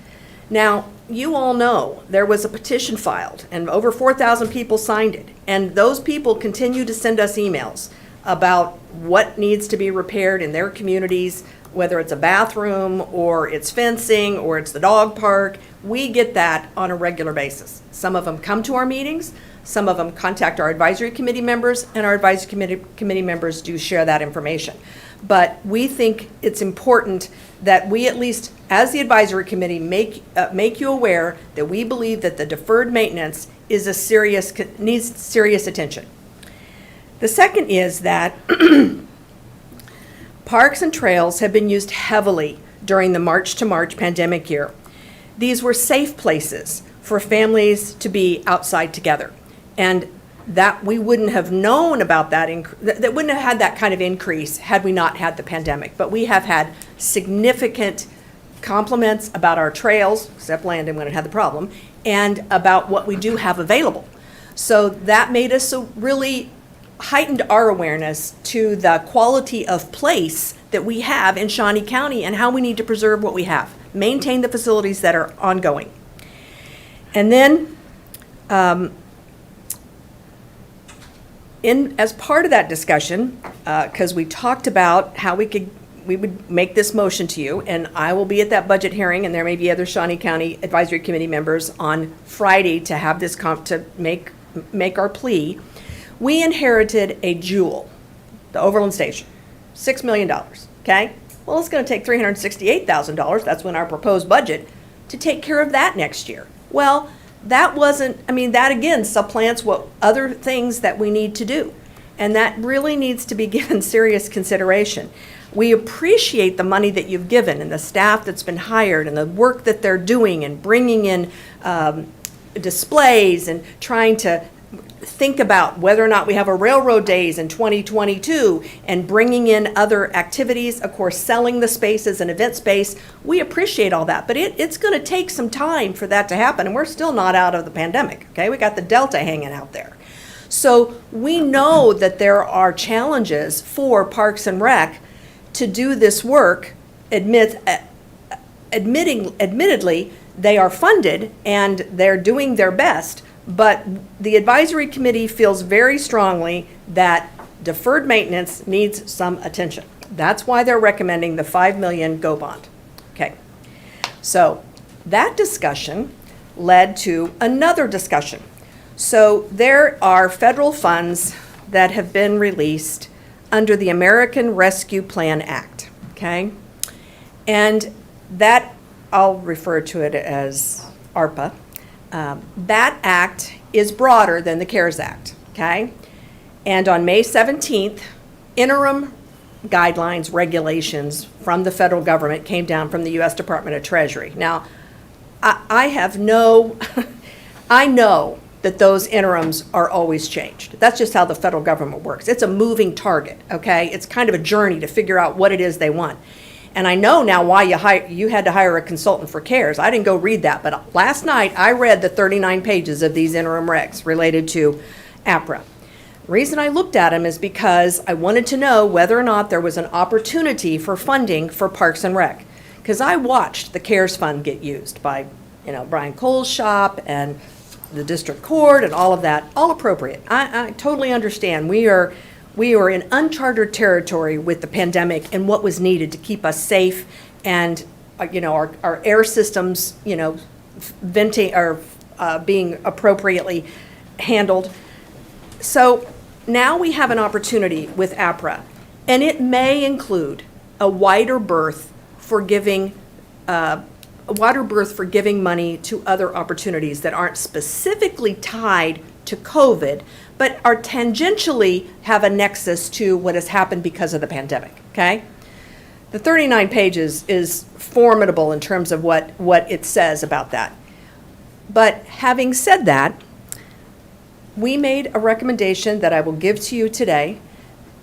S7: Now, you all know there was a petition filed and over 4,000 people signed it, and those people continue to send us emails about what needs to be repaired in their communities, whether it's a bathroom or it's fencing or it's the dog park. We get that on a regular basis. Some of them come to our meetings, some of them contact our advisory committee members, and our advisory committee members do share that information. But we think it's important that we, at least as the advisory committee, make you aware that we believe that the deferred maintenance is needs serious attention. The second is that parks and trails have been used heavily during the March to March pandemic year. These were safe places for families to be outside together. And that we wouldn't have known about that wouldn't have had that kind of increase had we not had the pandemic. But we have had significant compliments about our trails, except Landon when it had the problem, and about what we do have available. So that made us really heightened our awareness to the quality of place that we have in Shawnee County and how we need to preserve what we have, maintain the facilities that are ongoing. And then as part of that discussion, because we talked about how we would make this motion to you, and I will be at that budget hearing, and there may be other Shawnee County Advisory Committee members on Friday to have this to make our plea. We inherited a jewel, the Overland Station, $6 million, okay? Well, it's going to take $368,000, that's when our proposed budget, to take care of that next year. Well, that wasn't, that again supplants what other things that we need to do. And that really needs to be given serious consideration. We appreciate the money that you've given and the staff that's been hired and the work that they're doing and bringing in displays and trying to think about whether or not we have a railroad days in 2022 and bringing in other activities, of course, selling the space as an event space. We appreciate all that, but it's going to take some time for that to happen, and we're still not out of the pandemic, okay? We got the Delta hanging out there. So we know that there are challenges for Parks and Rec to do this work. Admittedly, they are funded and they're doing their best, but the advisory committee feels very strongly that deferred maintenance needs some attention. That's why they're recommending the $5 million GO bond. Okay. So that discussion led to another discussion. So there are federal funds that have been released under the American Rescue Plan Act, okay? And that, I'll refer to it as ARPA. That act is broader than the CARES Act, okay? And on May 17th, interim guidelines, regulations from the federal government came down from the U.S. Department of Treasury. Now, I know that those interims are always changed. That's just how the federal government works. It's a moving target, okay? It's kind of a journey to figure out what it is they want. And I know now why you had to hire a consultant for CARES. I didn't go read that, but last night I read the 39 pages of these interim regs related to APRA. The reason I looked at them is because I wanted to know whether or not there was an opportunity for funding for Parks and Rec. Because I watched the CARES fund get used by, Brian Cole's shop and the district court and all of that, all appropriate. I totally understand. We are in uncharted territory with the pandemic and what was needed to keep us safe and, our air systems, venting or being appropriately handled. So now we have an opportunity with APRA, and it may include a wider berth for giving money to other opportunities that aren't specifically tied to COVID, but are tangentially have a nexus to what has happened because of the pandemic, okay? The 39 pages is formidable in terms of what it says about that. But having said that, we made a recommendation that I will give to you today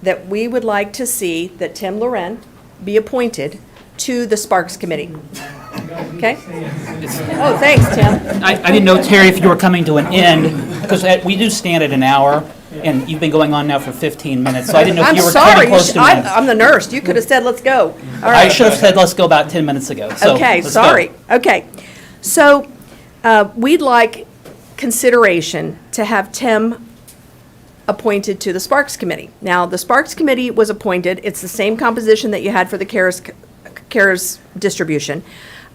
S7: that we would like to see that Tim Loren be appointed to the Sparks Committee. Okay? Oh, thanks, Tim.
S4: I didn't know, Terry, if you were coming to an end, because we do stand at an hour, and you've been going on now for 15 minutes, so I didn't know if you were coming close to an end.
S7: I'm the nurse. You could have said, let's go. All right.
S4: I should have said, let's go about 10 minutes ago. So
S7: Okay,
S4: let's
S7: sorry.
S4: go.
S7: Okay. So we'd like consideration to have Tim appointed to the Sparks Committee. Now, the Sparks Committee was appointed. It's the same composition that you had for the CARES distribution.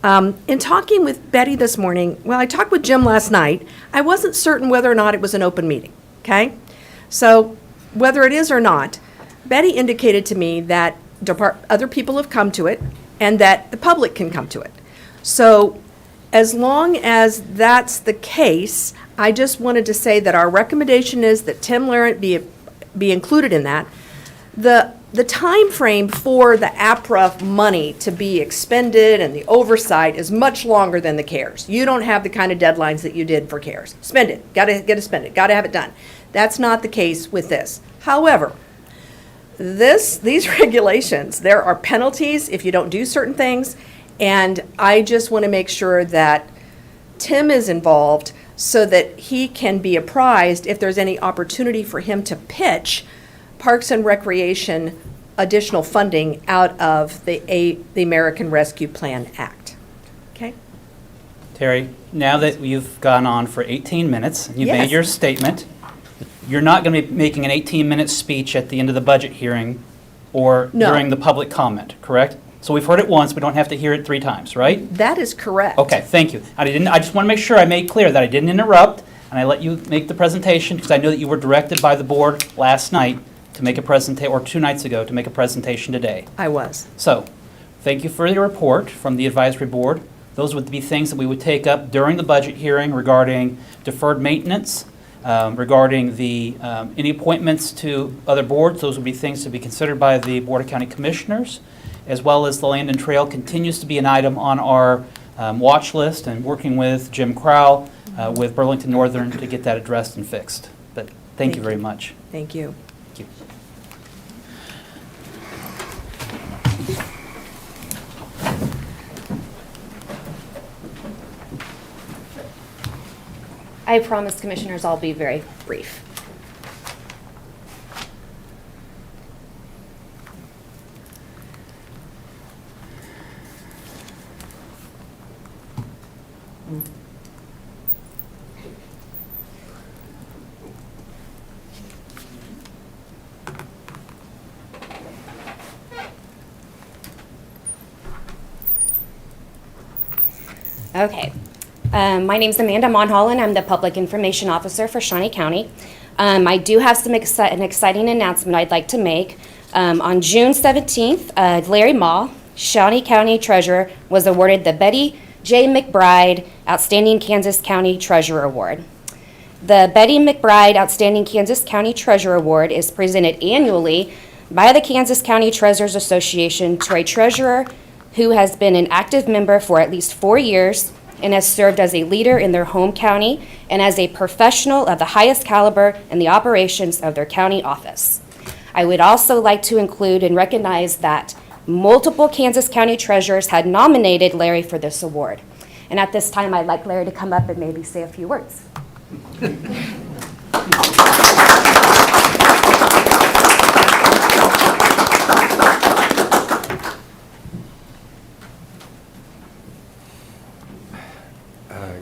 S7: In talking with Betty this morning, I talked with Jim last night, I wasn't certain whether or not it was an open meeting, okay? So whether it is or not, Betty indicated to me that other people have come to it and that the public can come to it. So as long as that's the case, I just wanted to say that our recommendation is that Tim Larrant be included in that. The time frame for the APRA money to be expended and the oversight is much longer than the CARES. You don't have the kind of deadlines that you did for CARES. Spend it, gotta spend it, gotta have it done. That's not the case with this. However, these regulations, there are penalties if you don't do certain things, and I just want to make sure that Tim is involved so that he can be apprised if there's any opportunity for him to pitch Parks and Recreation additional funding out of the American Rescue Plan Act. Okay?
S4: Terry, now that you've gone on for 18 minutes, and you've
S7: Yes.
S4: made your statement, you're not going to be making an 18-minute speech at the end of the budget hearing or
S7: No.
S4: during the public comment, correct? So we've heard it once, we don't have to hear it 3 times, right?
S7: That is correct.
S4: Okay, thank you. I just want to make sure I made clear that I didn't interrupt, and I let you make the presentation, because I know that you were directed by the board last night to make a presentation, or 2 nights ago, to make a presentation today.
S7: I was.
S4: So, thank you for your report from the advisory board. Those would be things that we would take up during the budget hearing regarding deferred maintenance, regarding the any appointments to other boards. Those would be things to be considered by the Board of County Commissioners, as well as the Land and Trail continues to be an item on our watch list, and working with Jim Crowell, with Burlington Northern to get that addressed and fixed. But thank you very much.
S7: Thank you.
S4: Thank you.
S9: I promise, Commissioners, I'll be very brief. Okay. My name's Amanda Monholland. I'm the Public Information Officer for Shawnee County. I do have an exciting announcement I'd like to make. On June 17th, Larry Ma, Shawnee County Treasurer, was awarded the Betty J. McBride Outstanding Kansas County Treasurer Award. The Betty McBride Outstanding Kansas County Treasurer Award is presented annually by the Kansas County Treasurers Association to a treasurer who has been an active member for at least 4 years and has served as a leader in their home county and as a professional of the highest caliber in the operations of their county office. I would also like to include and recognize that multiple Kansas County treasurers had nominated Larry for this award. And at this time, I'd like Larry to come up and maybe say a few words.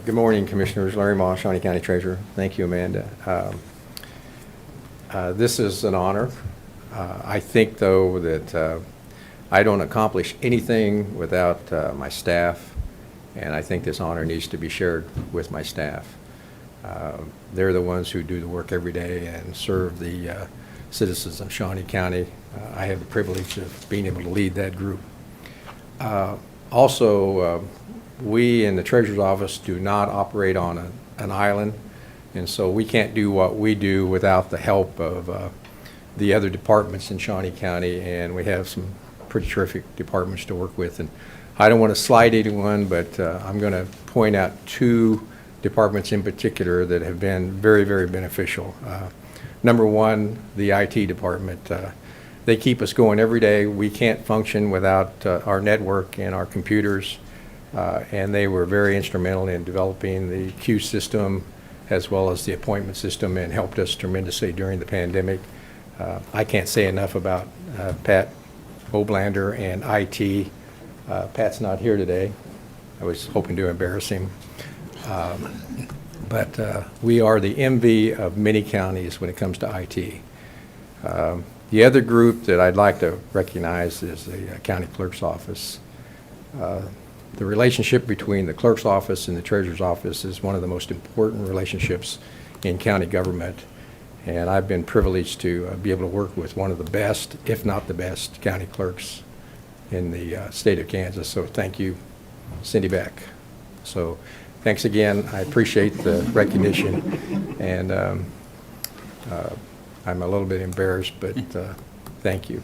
S10: Good morning, Commissioners. Larry Ma, Shawnee County Treasurer. Thank you, Amanda. This is an honor. I think, though, that I don't accomplish anything without my staff, and I think this honor needs to be shared with my staff. They're the ones who do the work every day and serve the citizens of Shawnee County. I have the privilege of being able to lead that group. Also, we in the Treasurer's Office do not operate on an island, and so we can't do what we do without the help of the other departments in Shawnee County, and we have some pretty terrific departments to work with. And I don't want to slight anyone, but I'm going to point out 2 departments in particular that have been very, very beneficial. Number one, the IT department. They keep us going every day. We can't function without our network and our computers. And they were very instrumental in developing the queue system as well as the appointment system and helped us tremendously during the pandemic. I can't say enough about Pat Oblander and IT. Pat's not here today. I was hoping to embarrass him. But we are the envy of many counties when it comes to IT. The other group that I'd like to recognize is the county clerk's office. The relationship between the clerk's office and the treasurer's office is one of the most important relationships in county government. And I've been privileged to be able to work with one of the best, if not the best, county clerks in the state of Kansas. So thank you, Cindy Beck. So thanks again. I appreciate the recognition. And I'm a little bit embarrassed, but thank you.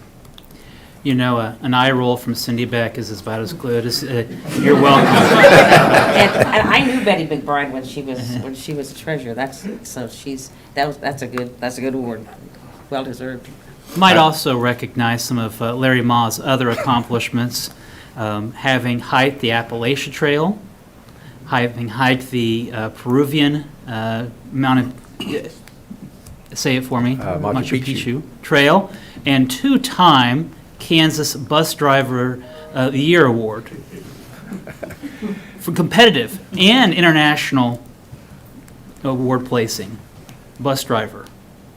S4: You know, an eye roll from Cindy Beck is about as good as you're welcome.
S1: And I knew Betty McBride when she was a treasurer. That's a good award, well deserved.
S4: Might also recognize some of Larry Ma's other accomplishments, having hiked the Appalachian Trail, having hiked the Peruvian Mountain. Say it for me.
S10: Machu Picchu
S4: Trail, and 2-time Kansas Bus Driver of the Year Award for competitive and international award placing bus driver.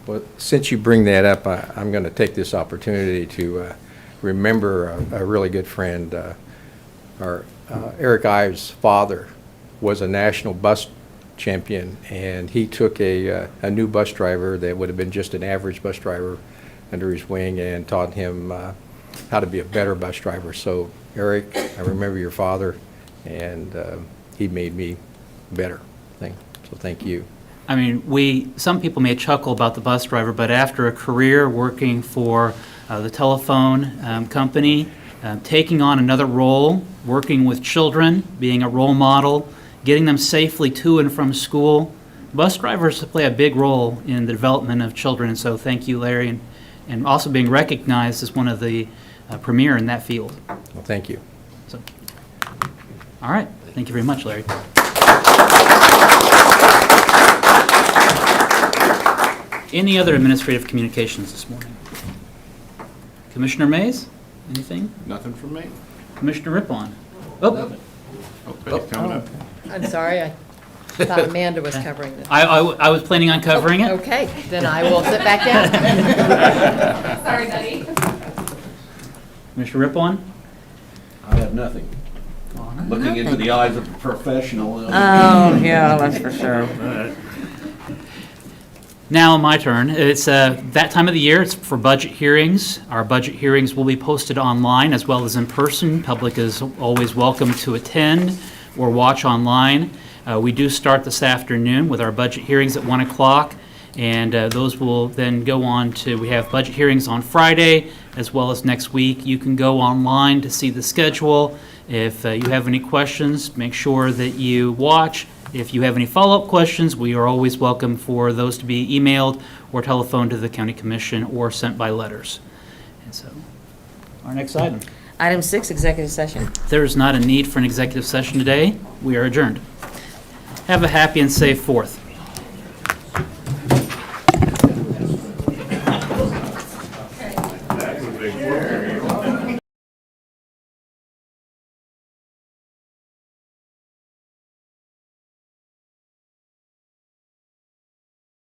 S10: Well, since you bring that up, I'm going to take this opportunity to remember a really good friend. Eric Ives' father was a national bus champion, and he took a new bus driver that would have been just an average bus driver under his wing and taught him how to be a better bus driver. So Eric, I remember your father, and he made me better. So thank you.
S4: I mean, some people may chuckle about the bus driver, but after a career working for the telephone company, taking on another role, working with children, being a role model getting them safely to and from school. Bus drivers play a big role in the development of children, and so thank you, Larry, and also being recognized as one of the premier in that field.
S10: Well, thank you.
S4: So, all right, thank you very much, Larry. Any other administrative communications this morning? Commissioner Mays, anything?
S3: Nothing from me.
S4: Commissioner Rippon? Oh,
S3: Oh, Betty's coming up.
S19: I'm sorry, I thought Amanda was covering this.
S4: I was planning on covering it.
S19: Okay, then I will sit back down.
S20: Sorry, Betty.
S4: Commissioner Rippon?
S2: I have nothing. Looking into the eyes of a professional.
S1: Oh, yeah, that's for sure.
S4: Now my turn. It's that time of the year. It's for budget hearings. Our budget hearings will be posted online as well as in person. Public is always welcome to attend or watch online. We do start this afternoon with our budget hearings at 1 o'clock, and those will then go on to, we have budget hearings on Friday as well as next week. You can go online to see the schedule. If you have any questions, make sure that you watch. If you have any follow-up questions, we are always welcome for those to be emailed or telephoned to the county commission or sent by letters. And so, our next item.
S1: Item 6, executive session.
S4: There is not a need for an executive session today. We are adjourned. Have a happy and safe 4th.